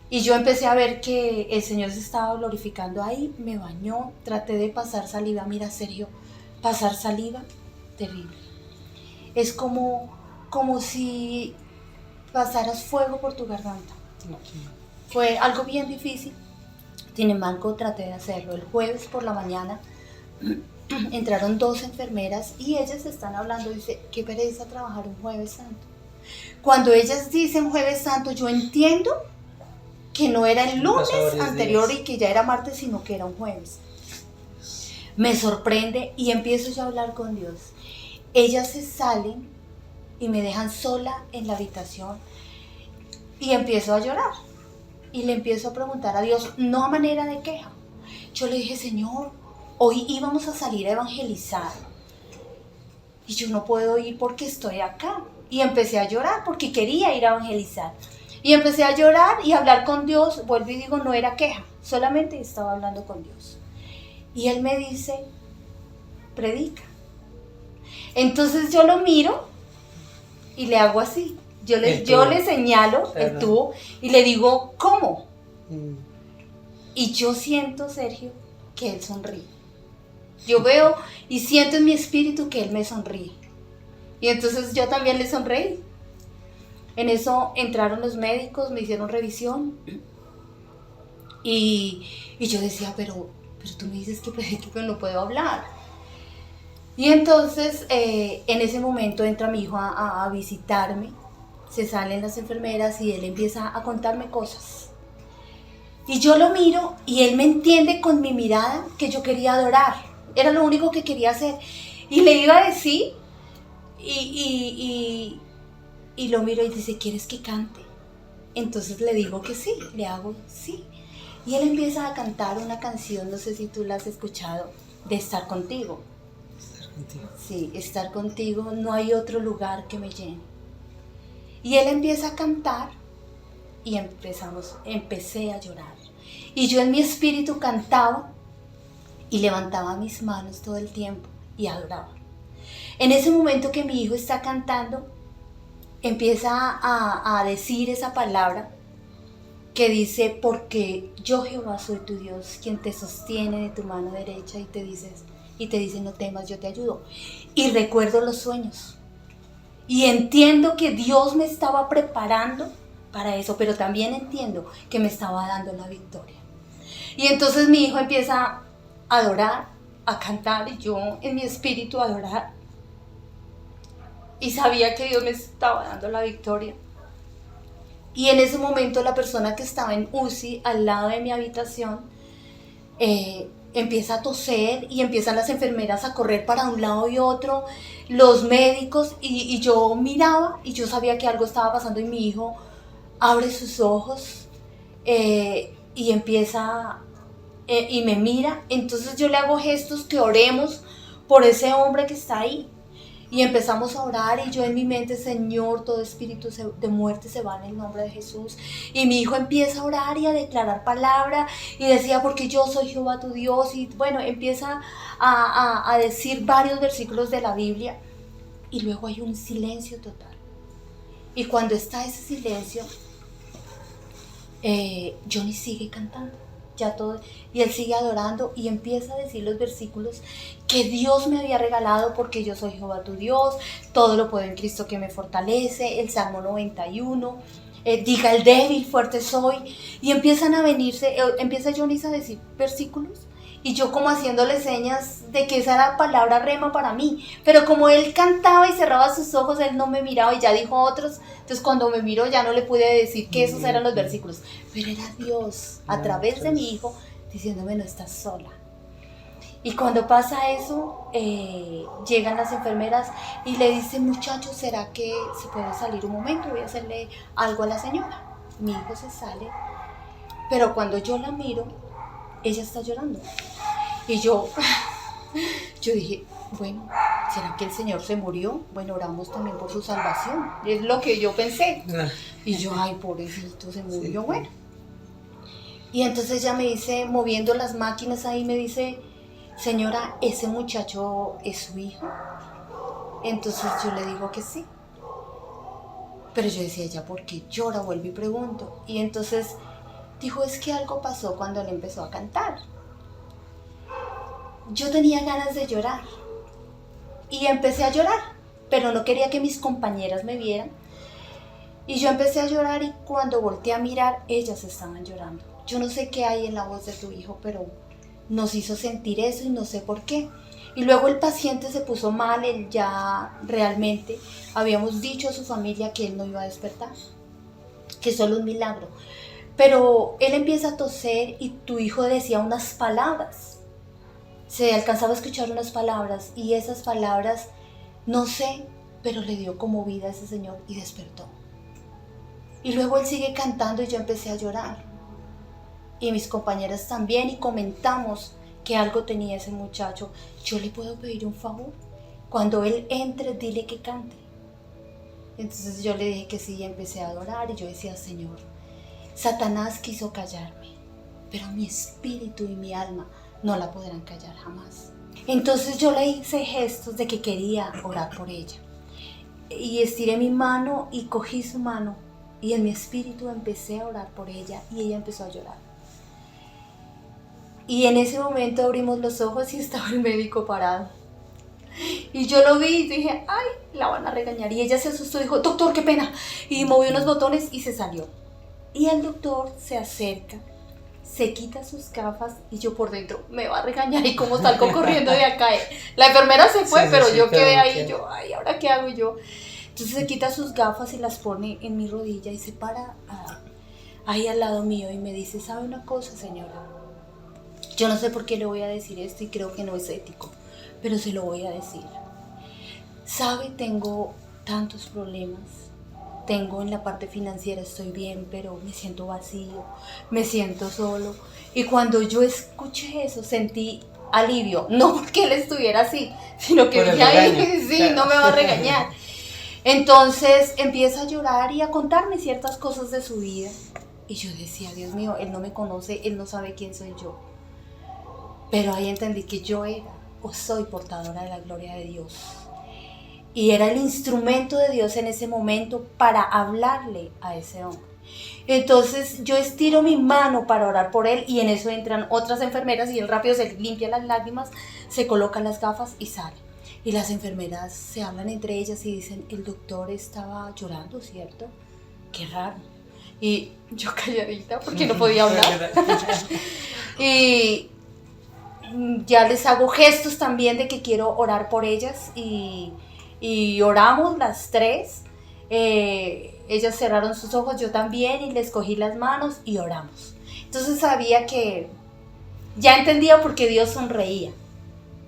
Y yo empecé a ver que el Señor se estaba glorificando ahí, me bañó, traté de pasar saliva. Mira, Sergio, pasar saliva, terrible. Es como si pasaras fuego por tu garganta. Fue algo bien difícil. Sin embargo, traté de hacerlo. El jueves por la mañana entraron 2 enfermeras y ellas están hablando. Dice, qué pereza trabajar un jueves santo. Cuando ellas dicen jueves santo, yo entiendo que no era el lunes anterior y que ya era martes, sino que era un jueves. Me sorprende y empiezo yo a hablar con Dios. Ellas se salen y me dejan sola en la habitación y empiezo a llorar. Y le empiezo a preguntar a Dios, no a manera de queja. Yo le dije, Señor, hoy íbamos a salir a evangelizar y yo no puedo ir porque estoy acá. y empecé a llorar porque quería ir a evangelizar. Y empecé a llorar y a hablar con Dios. Vuelvo y digo, no era queja, solamente estaba hablando con Dios. Y Él me dice, predica. Entonces yo lo miro y le hago así. Yo le señalo el tubo y le digo, ¿cómo? Y yo siento, Sergio, que Él sonríe. Yo veo y siento en mi espíritu que Él me sonríe. Y entonces yo también le sonreí. En eso entraron los médicos, me hicieron revisión. Y yo decía, pero tú me dices que predique, pero no puedo hablar. Y entonces en ese momento entra mi hijo a visitarme. Se salen las enfermeras y él empieza a contarme cosas. Y yo lo miro y él me entiende con mi mirada que yo quería adorar. Era lo único que quería hacer. Y le iba a decir, y lo miro y dice, ¿quieres que cante? Entonces le digo que sí, le hago sí. Y él empieza a cantar una canción, no sé si tú la has escuchado, de Estar Contigo. Estar contigo. Sí, estar contigo, no hay otro lugar que me llene. Y él empieza a cantar y empecé a llorar. Y yo en mi espíritu cantaba y levantaba mis manos todo el tiempo y adoraba. En ese momento que mi hijo está cantando, empieza a decir esa palabra que dice, porque yo Jehová soy tu Dios, quien te sostiene de tu mano derecha y te dice, no temas, yo te ayudo. Y recuerdo los sueños. Y entiendo que Dios me estaba preparando para eso, pero también entiendo que me estaba dando la victoria. Y entonces mi hijo empieza a adorar, a cantar, y yo en mi espíritu a adorar. Y sabía que Dios me estaba dando la victoria. Y en ese momento la persona que estaba en UCI al lado de mi habitación empieza a toser y empiezan las enfermeras a correr para un lado y otro, los médicos, y yo miraba y yo sabía que algo estaba pasando y mi hijo abre sus ojos y empieza y me mira. Entonces yo le hago gestos que oremos por ese hombre que está ahí. Y empezamos a orar y yo en mi mente, Señor, todo espíritu de muerte se va en el nombre de Jesús. Y mi hijo empieza a orar y a declarar palabra y decía, porque yo soy Jehová tu Dios. Y bueno, empieza a decir varios versículos de la Biblia y luego hay un silencio total. Y cuando está ese silencio, Johnny sigue cantando. Ya todo, y él sigue adorando y empieza a decir los versículos que Dios me había regalado, porque yo soy Jehová tu Dios, todo lo puedo en Cristo que me fortalece, el Salmo 91, diga el débil, fuerte soy, y empiezan a venirse, empieza Johnny a decir versículos, y yo como haciéndole señas de que esa era palabra rema para mí, pero como él cantaba y cerraba sus ojos, él no me miraba y ya dijo otros, entonces cuando me miró ya no le pude decir que esos eran los versículos, pero era Dios a través de mi hijo diciéndome, no estás sola. Y cuando pasa eso, llegan las enfermeras y le dicen, muchachos, ¿será que se puede salir un momento? Voy a hacerle algo a la señora. Mi hijo se sale, pero cuando yo la miro, ella está llorando. Y yo dije, bueno, ¿será que el Señor se murió? Bueno, oramos también por su salvación. Es lo que yo pensé. Y yo, ay, pobrecito, se murió, sí. Bueno. Y entonces ella me dice, moviendo las máquinas ahí, me dice, señora, ¿ese muchacho es su hijo? Entonces yo le digo que sí. Pero yo decía, ¿ella por qué llora? Vuelvo y pregunto. Y entonces dijo, es que algo pasó cuando él empezó a cantar. Yo tenía ganas de llorar y empecé a llorar, pero no quería que mis compañeras me vieran. Y yo empecé a llorar y cuando volteé a mirar, ellas estaban llorando. Yo no sé qué hay en la voz de tu hijo, pero nos hizo sentir eso y no sé por qué. Y luego el paciente se puso mal, él ya realmente habíamos dicho a su familia que él no iba a despertar, que solo un milagro. Pero él empieza a toser y tu hijo decía unas palabras. Se alcanzaba a escuchar unas palabras y esas palabras, no sé, pero le dio como vida a ese señor y despertó. Y luego él sigue cantando y yo empecé a llorar. Y mis compañeras también, y comentamos que algo tenía ese muchacho. Yo le puedo pedir un favor. Cuando él entre, dile que cante. Entonces yo le dije que sí y empecé a adorar y yo decía, Señor, Satanás quiso callarme, pero mi espíritu y mi alma no la podrán callar jamás. Entonces yo le hice gestos de que quería orar por ella. Y estiré mi mano y cogí su mano y en mi espíritu empecé a orar por ella y ella empezó a llorar. Y en ese momento abrimos los ojos y estaba el médico parado. Y yo lo vi y dije, ay, la van a regañar. Y ella se asustó y dijo, doctor, qué pena. Y movió unos botones y se salió. Y el doctor se acerca, se quita sus gafas y yo por dentro, me va a regañar y cómo salgo corriendo de acá. La enfermera se fue, pero yo quedé ahí, yo, ay, ¿ahora qué hago yo? Entonces se quita sus gafas y las pone en mi rodilla y se para ahí al lado mío y me dice, ¿sabe una cosa, señora? Yo no sé por qué le voy a decir esto y creo que no es ético, pero se lo voy a decir. ¿Sabe? Tengo tantos problemas. Tengo en la parte financiera, estoy bien, pero me siento vacío, me siento solo. Y cuando yo escuché eso, sentí alivio. No porque él estuviera así, sino que dije, ay, sí, claro, no me va a regañar. Entonces empieza a llorar y a contarme ciertas cosas de su vida. Y yo decía, Dios mío, él no me conoce, él no sabe quién soy yo. Pero ahí entendí que yo era o soy portadora de la gloria de Dios. Y era el instrumento de Dios en ese momento para hablarle a ese hombre. Entonces yo estiro mi mano para orar por él y en eso entran otras enfermeras y él rápido se limpia las lágrimas, se coloca las gafas y sale. Y las enfermeras se hablan entre ellas y dicen, el doctor estaba llorando, ¿cierto? Qué raro. Y yo calladita porque no podía hablar. Y ya les hago gestos también de que quiero orar por ellas y oramos las tres. Ellas cerraron sus ojos, yo también, y les cogí las manos y oramos. Entonces sabía que ya entendía por qué Dios sonreía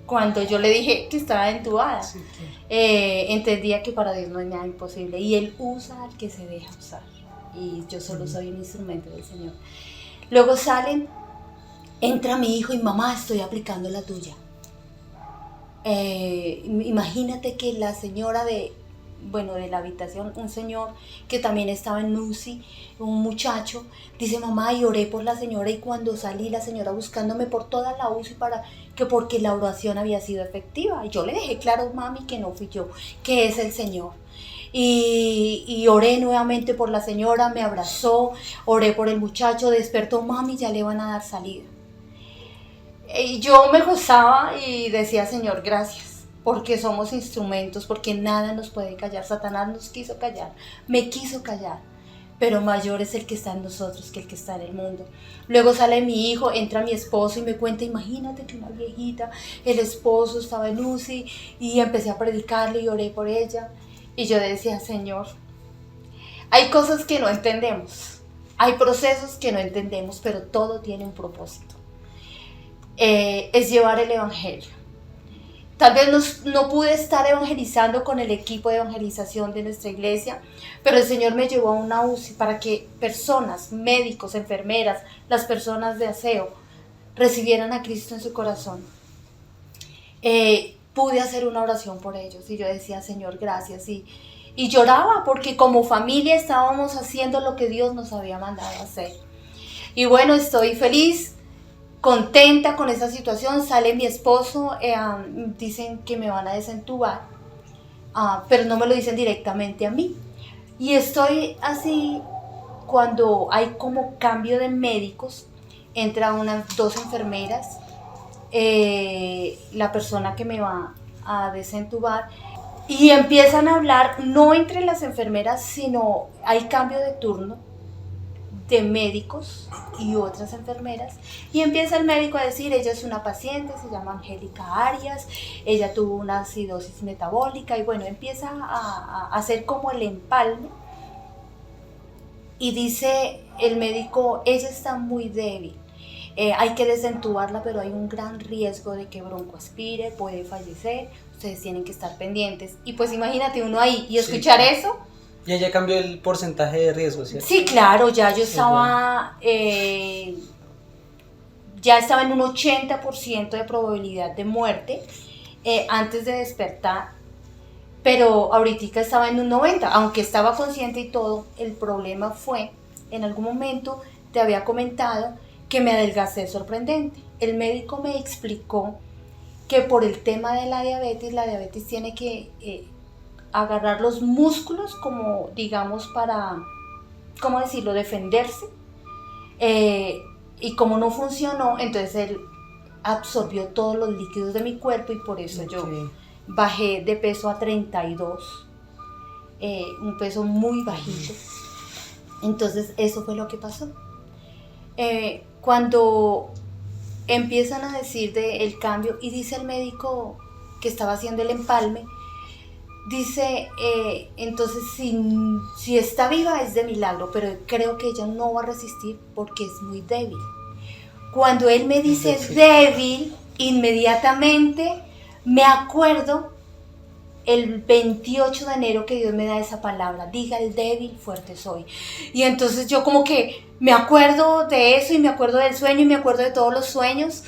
cuando yo le dije que estaba entubada. Sí, claro. Entendía que para Dios no hay nada imposible y Él usa al que se deja usar y yo solo soy un instrumento del Señor. Luego salen, entra mi hijo y mamá, estoy aplicando la tuya. Imagínate que la señora de la habitación, un señor que también estaba en UCI, un muchacho, dice, mamá, y oré por la señora y cuando salí la señora buscándome por toda la UCI porque la oración había sido efectiva. Y yo le dejé claro, mami, que no fui yo, que es el Señor. Y oré nuevamente por la señora, me abrazó, oré por el muchacho, despertó, mami, ya le van a dar salida. Y yo me gozaba y decía, Señor, gracias, porque somos instrumentos, porque nada nos puede callar. Satanás nos quiso callar, me quiso callar, pero mayor es el que está en nosotros que el que está en el mundo. Luego sale mi hijo, entra mi esposo y me cuenta, imagínate que una viejita, el esposo estaba en UCI y empecé a predicarle y oré por ella. Y yo decía, Señor, hay cosas que no entendemos, hay procesos que no entendemos, pero todo tiene un propósito. Es llevar el evangelio. Tal vez no pude estar evangelizando con el equipo de evangelización de nuestra iglesia, pero el Señor me llevó a una UCI para que personas, médicos, enfermeras, las personas de aseo, recibieran a Cristo en su corazón. Pude hacer una oración por ellos y yo decía, Señor, gracias. Y lloraba porque como familia estábamos haciendo lo que Dios nos había mandado a hacer. Y bueno, estoy feliz, contenta con esa situación. Sale mi esposo, dicen que me van a desentubar, pero no me lo dicen directamente a mí. Y estoy así, cuando hay como cambio de médicos, entra dos enfermeras, la persona que me va a desentubar, y empiezan a hablar, no entre las enfermeras, sino hay cambio de turno de médicos y otras enfermeras, y empieza el médico a decir, ella es una paciente, se llama Angélica Arias, ella tuvo una acidosis metabólica, y bueno, empieza a hacer como el empalme, y dice el médico, ella está muy débil, hay que desentubarla, pero hay un gran riesgo de que broncoaspire, puede fallecer, ustedes tienen que estar pendientes. Y pues imagínate uno ahí y escuchar eso. Ya cambió el porcentaje de riesgo, ¿cierto? Sí, claro, ya yo estaba, ya estaba en un 80% de probabilidad de muerte antes de despertar. pero ahorita estaba en un 90, aunque estaba consciente y todo. El problema fue, en algún momento te había comentado que me adelgacé sorprendente. El médico me explicó que por el tema de la diabetes tiene que agarrar los músculos como, digamos, para, ¿cómo decirlo?, defenderse. Y como no funcionó, entonces él absorbió todos los líquidos de mi cuerpo y por eso yo bajé de peso a 32, un peso muy bajito. Entonces eso fue lo que pasó. Cuando empiezan a decir del cambio y dice el médico que estaba haciendo el empalme, dice, entonces si está viva es de milagro, pero creo que ella no va a resistir porque es muy débil. Cuando él me dice débil, inmediatamente me acuerdo el 28 de enero que Dios me da esa palabra, diga el débil, fuerte soy. Y entonces yo como que me acuerdo de eso y me acuerdo del sueño y me acuerdo de todos los sueños.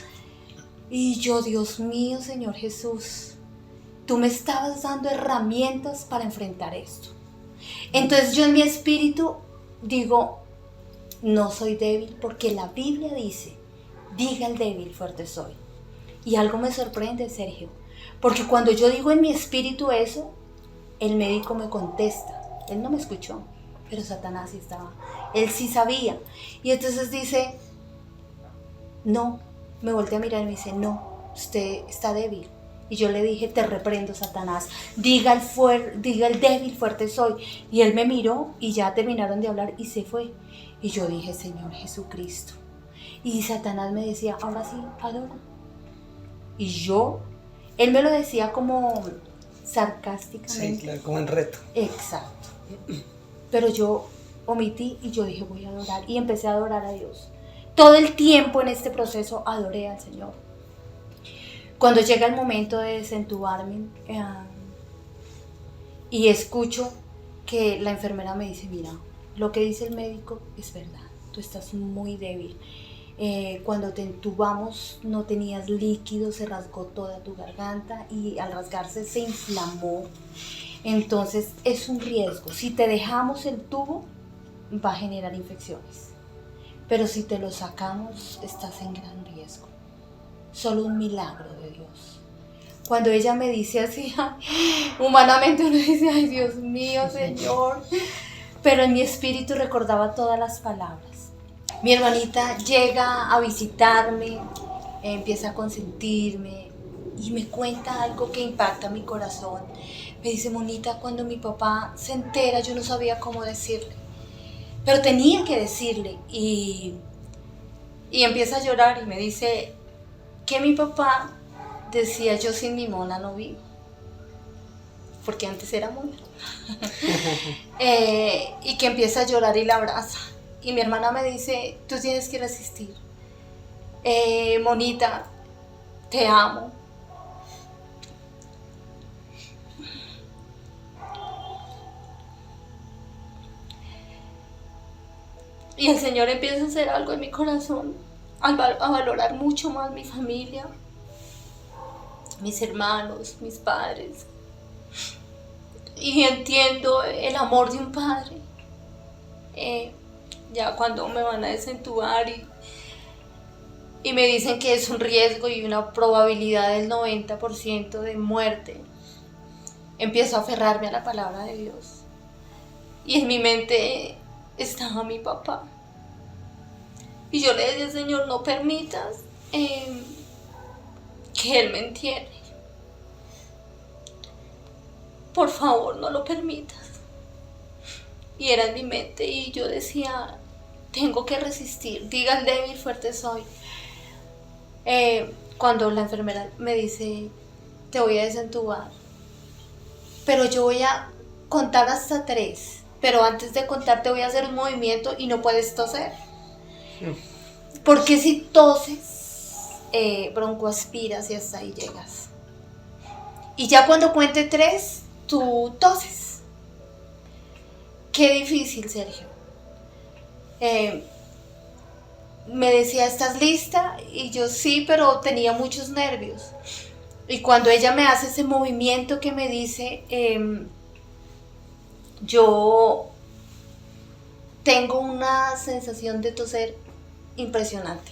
Y yo, Dios mío, Señor Jesús, tú me estabas dando herramientas para enfrentar esto. Entonces yo en mi espíritu digo, no soy débil porque la Biblia dice, diga el débil, fuerte soy. Y algo me sorprende, Sergio, porque cuando yo digo en mi espíritu eso, el médico me contesta. Él no me escuchó, pero Satanás sí estaba. Él sí sabía. Y entonces dice, no, me volteé a mirar y me dice, no, usted está débil. Y yo le dije, te reprendo, Satanás, diga el débil, fuerte soy. Y él me miró y ya terminaron de hablar y se fue. Y yo dije, Señor Jesucristo. Y Satanás me decía, ahora sí, adora. Y él me lo decía como sarcásticamente. Sí, claro, como en reto. Exacto. Pero yo omití y yo dije, voy a adorar. Y empecé a adorar a Dios. Todo el tiempo en este proceso adoré al Señor. Cuando llega el momento de desentubarme y escucho que la enfermera me dice, mira, lo que dice el médico es verdad, tú estás muy débil. Cuando te entubamos no tenías líquido, se rasgó toda tu garganta y al rasgarse se inflamó. Entonces es un riesgo. Si te dejamos el tubo va a generar infecciones, pero si te lo sacamos estás en gran riesgo. Solo un milagro de Dios. Cuando ella me dice así, humanamente uno dice, ay Dios mío, Señor, pero en mi espíritu recordaba todas las palabras. Mi hermanita llega a visitarme, empieza a consentirme y me cuenta algo que impacta mi corazón. Me dice, Monita, cuando mi papá se entera yo no sabía cómo decirle, pero tenía que decirle y empieza a llorar y me dice que mi papá decía, yo sin mi mona no vivo, porque antes era mona. Y que empieza a llorar y la abraza. Y mi hermana me dice, tú tienes que resistir. Monita, te amo. Y el Señor empieza a hacer algo en mi corazón, a valorar mucho más mi familia, mis hermanos, mis padres. Y entiendo el amor de un padre. Ya cuando me van a desentubar y me dicen que es un riesgo y una probabilidad del 90% de muerte, empiezo a aferrarme a la palabra de Dios. Y en mi mente estaba mi papá. Y yo le decía, Señor, no permitas que Él me entierre. Por favor, no lo permitas. Y era en mi mente y yo decía, tengo que resistir, diga el débil, fuerte soy. Cuando la enfermera me dice, te voy a desentubar, pero yo voy a contar hasta 3, pero antes de contar te voy a hacer un movimiento y no puedes toser. Porque si toses, broncoaspiras y hasta ahí llegas. Y ya cuando cuente 3, tú toses. Qué difícil, Sergio. Me decía, ¿estás lista? Y yo sí, pero tenía muchos nervios. Y cuando ella me hace ese movimiento que me dice, yo tengo una sensación de toser impresionante.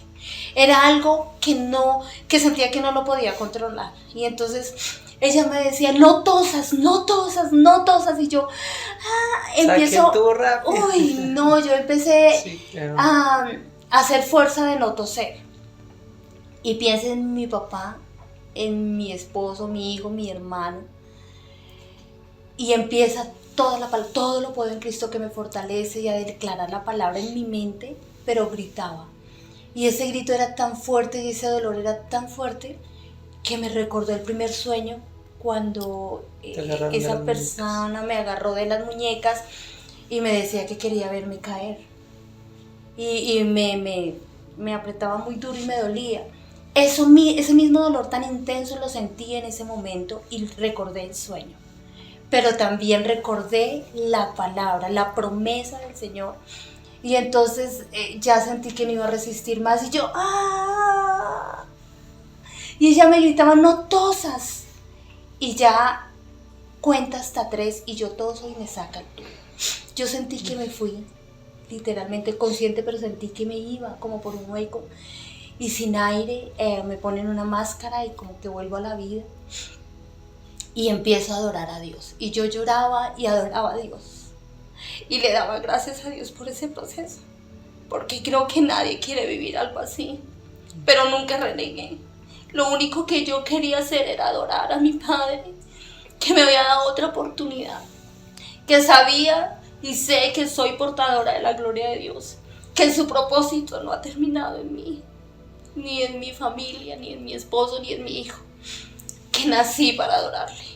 Era algo que sentía que no lo podía controlar. Y entonces ella me decía, no tosas, no tosas, no tosas. Y yo empiezo, uy, no, yo empecé sí, claro, a hacer fuerza de no toser. Y pienso en mi papá, en mi esposo, mi hijo, mi hermano. Y empieza todo lo puedo en Cristo que me fortalece, y a declarar la palabra en mi mente, pero gritaba. Y ese grito era tan fuerte y ese dolor era tan fuerte que me recordó el primer sueño cuando esa persona me agarró de las muñecas y me decía que quería verme caer. Y me apretaba muy duro y me dolía. Ese mismo dolor tan intenso lo sentí en ese momento y recordé el sueño. Pero también recordé la palabra, la promesa del Señor. Y entonces ya sentí que no iba a resistir más. Y yo, ¡ah! Y ella me gritaba, no tosas. Y ya cuenta hasta 3 y yo toso y me saca el tubo. Yo sentí que me fui, literalmente consciente, pero sentí que me iba como por un hueco. Y sin aire, me ponen una máscara y como que vuelvo a la vida. Y empiezo a adorar a Dios. Y yo lloraba y adoraba a Dios. Y le daba gracias a Dios por ese proceso. Porque creo que nadie quiere vivir algo así. Pero nunca renegué. Lo único que yo quería hacer era adorar a mi Padre, que me había dado otra oportunidad. Que sabía y sé que soy portadora de la gloria de Dios. Que su propósito no ha terminado en mí. Ni en mi familia, ni en mi esposo, ni en mi hijo. Que nací para adorarle.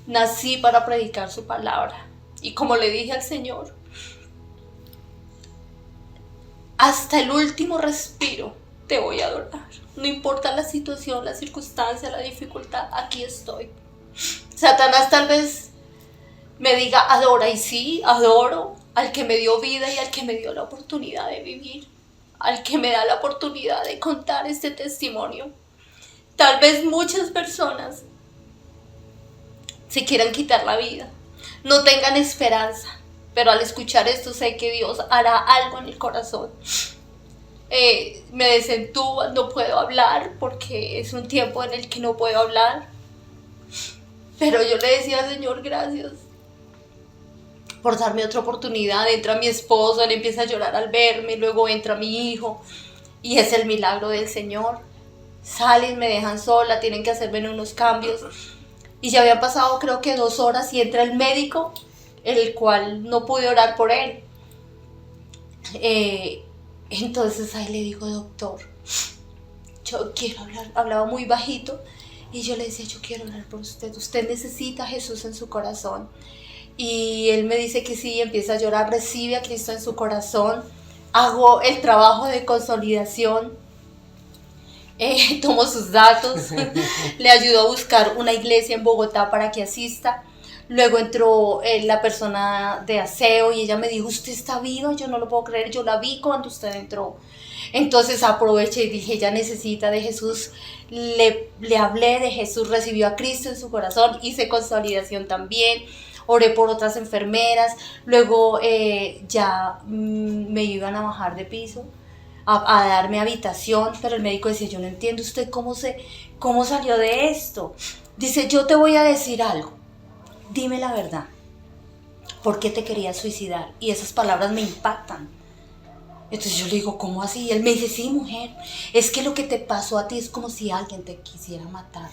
Nací para predicar su palabra. Y como le dije al Señor, hasta el último respiro te voy a adorar. No importa la situación, la circunstancia, la dificultad, aquí estoy. Satanás tal vez me diga, adora, y sí, adoro al que me dio vida y al que me dio la oportunidad de vivir, al que me da la oportunidad de contar este testimonio. Tal vez muchas personas se quieran quitar la vida, no tengan esperanza, pero al escuchar esto sé que Dios hará algo en el corazón. Me desentúo, no puedo hablar porque es un tiempo en el que no puedo hablar, pero yo le decía, Señor, gracias por darme otra oportunidad. Entra mi esposo, él empieza a llorar al verme, luego entra mi hijo y es el milagro del Señor. Salen, me dejan sola, tienen que hacerme unos cambios. Y ya habían pasado creo que 2 horas y entra el médico, el cual no pude orar por él. Entonces ahí le digo, doctor, yo quiero hablar. Hablaba muy bajito y yo le decía, yo quiero hablar por usted. Usted necesita a Jesús en su corazón. Y él me dice que sí, empieza a llorar, recibe a Cristo en su corazón. Hago el trabajo de consolidación. Tomo sus datos, le ayudo a buscar una iglesia en Bogotá para que asista. Luego entró la persona de aseo y ella me dijo, usted está viva, yo no lo puedo creer, yo la vi cuando usted entró. Entonces aproveché y dije, ella necesita de Jesús. Le hablé de Jesús, recibió a Cristo en su corazón, hice consolidación también, oré por otras enfermeras. Luego ya me iban a bajar de piso, a darme habitación, pero el médico decía, yo no entiendo usted cómo salió de esto. Dice, yo te voy a decir algo, dime la verdad, ¿por qué te querías suicidar? Y esas palabras me impactan. Entonces yo le digo, ¿cómo así? Y él me dice, sí, mujer, es que lo que te pasó a ti es como si alguien te quisiera matar,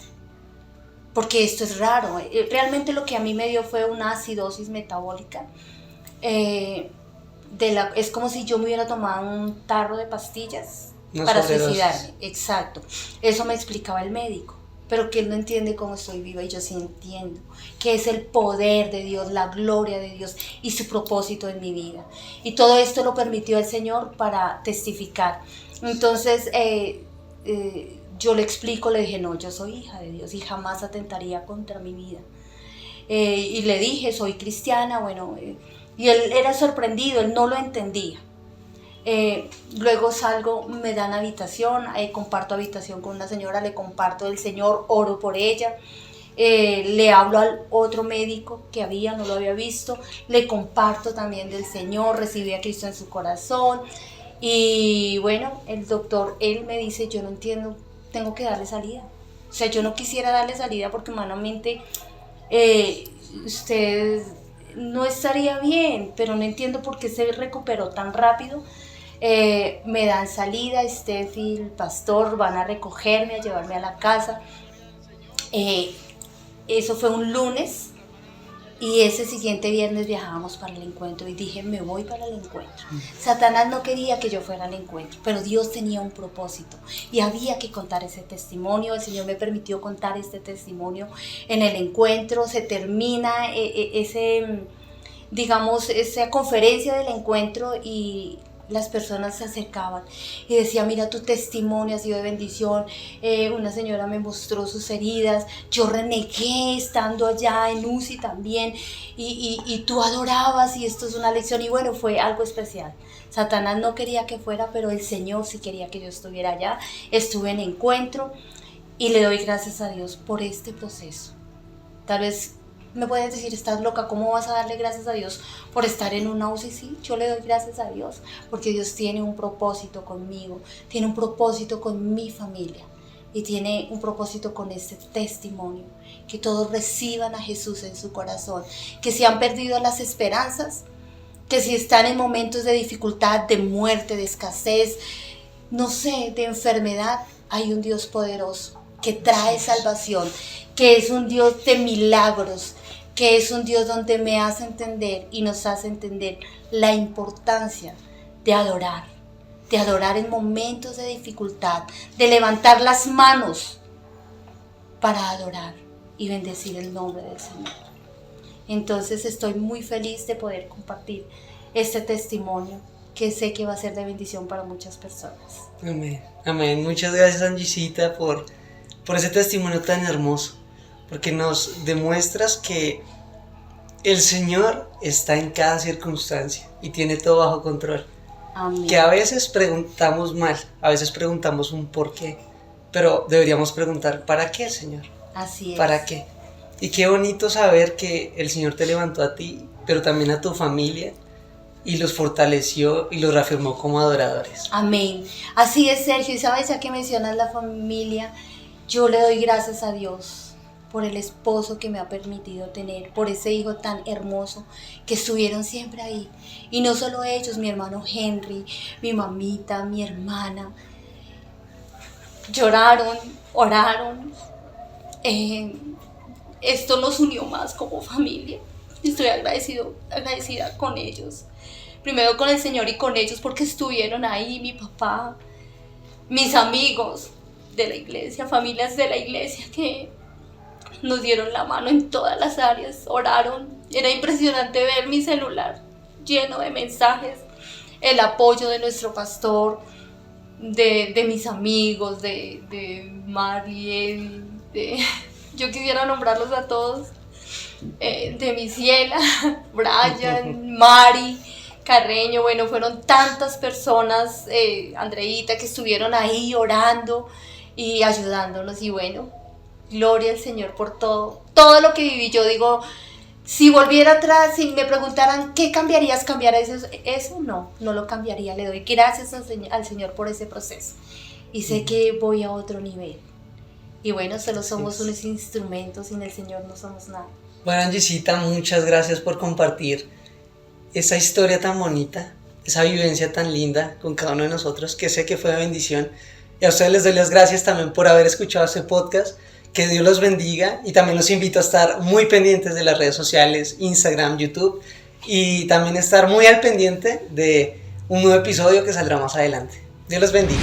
porque esto es raro. Realmente lo que a mí me dio fue una acidosis metabólica. Es como si yo me hubiera tomado un tarro de pastillas para suicidarme. Exacto. Eso me explicaba el médico. Pero que él no entiende cómo estoy viva y yo sí entiendo. Que es el poder de Dios, la gloria de Dios y su propósito en mi vida. Y todo esto lo permitió el Señor para testificar. Entonces yo le explico, le dije, no, yo soy hija de Dios y jamás atentaría contra mi vida. Y le dije, soy cristiana, bueno... y él era sorprendido, él no lo entendía. Luego salgo, me dan habitación, comparto habitación con una señora, le comparto del Señor, oro por ella. Le hablo al otro médico que no lo había visto, le comparto también del Señor, recibí a Cristo en su corazón. Y bueno, el doctor, él me dice, yo no entiendo, tengo que darle salida. O sea, yo no quisiera darle salida porque humanamente usted no estaría bien, pero no entiendo por qué se recuperó tan rápido. Me dan salida, Steffi, el pastor, van a recogerme, a llevarme a la casa. Eso fue un lunes y ese siguiente viernes viajábamos para el encuentro y dije, me voy para el encuentro. Satanás no quería que yo fuera al encuentro, pero Dios tenía un propósito y había que contar ese testimonio. El Señor me permitió contar este testimonio en el encuentro. Se termina esa conferencia del encuentro y las personas se acercaban y decían, mira, tu testimonio ha sido de bendición. Una señora me mostró sus heridas, yo renegué estando allá en UCI también y tú adorabas y esto es una lección. Y bueno, fue algo especial. Satanás no quería que fuera, pero el Señor sí quería que yo estuviera allá. Estuve en encuentro y le doy gracias a Dios por este proceso. Tal vez me puedes decir, estás loca, ¿cómo vas a darle gracias a Dios por estar en una UCI? Sí, yo le doy gracias a Dios porque Dios tiene un propósito conmigo, tiene un propósito con mi familia y tiene un propósito con este testimonio, que todos reciban a Jesús en su corazón, que si han perdido las esperanzas, que si están en momentos de dificultad, de muerte, de escasez, no sé, de enfermedad, hay un Dios poderoso que trae salvación, que es un Dios de milagros, que es un Dios donde me hace entender y nos hace entender la importancia de adorar en momentos de dificultad, de levantar las manos para adorar y bendecir el nombre del Señor. Entonces estoy muy feliz de poder compartir este testimonio que sé que va a ser de bendición para muchas personas. Amén, amén. Muchas gracias, Angisita, por ese testimonio tan hermoso, porque nos demuestras que el Señor está en cada circunstancia y tiene todo bajo control. Amén. Que a veces preguntamos mal, a veces preguntamos un por qué, pero deberíamos preguntar, ¿para qué, Señor? Así es. ¿Para qué? Y qué bonito saber que el Señor te levantó a ti, pero también a tu familia, y los fortaleció y los reafirmó como adoradores. Amén. Así es, Sergio. Y sabes, ya que mencionas la familia, yo le doy gracias a Dios por el esposo que me ha permitido tener, por ese hijo tan hermoso que estuvieron siempre ahí. Y no solo ellos, mi hermano Henry, mi mamita, mi hermana, lloraron, oraron. Esto nos unió más como familia. Estoy agradecida con ellos. Primero con el Señor y con ellos porque estuvieron ahí, mi papá, mis amigos de la iglesia, familias de la iglesia que nos dieron la mano en todas las áreas, oraron. Era impresionante ver mi celular lleno de mensajes, el apoyo de nuestro pastor, de mis amigos, de Mari, yo quisiera nombrarlos a todos, de mi Ciela, Brian, Mari, Carreño. Bueno, fueron tantas personas, Andreita, que estuvieron ahí orando y ayudándonos. Y bueno, gloria al Señor por todo lo que viví. Yo digo, si volviera atrás, si me preguntaran ¿qué cambiarías? ¿Cambiar eso? No lo cambiaría. Le doy gracias al Señor por ese proceso y sé que voy a otro nivel. Y bueno, solo somos unos instrumentos, sin el Señor no somos nada. Bueno, Angisita, muchas gracias por compartir esa historia tan bonita, esa vivencia tan linda con cada uno de nosotros, que sé que fue de bendición. Y a ustedes les doy las gracias también por haber escuchado este podcast. Que Dios los bendiga y también los invito a estar muy pendientes de las redes sociales, Instagram, YouTube, y también estar muy al pendiente de un nuevo episodio que saldrá más adelante. Dios los bendiga.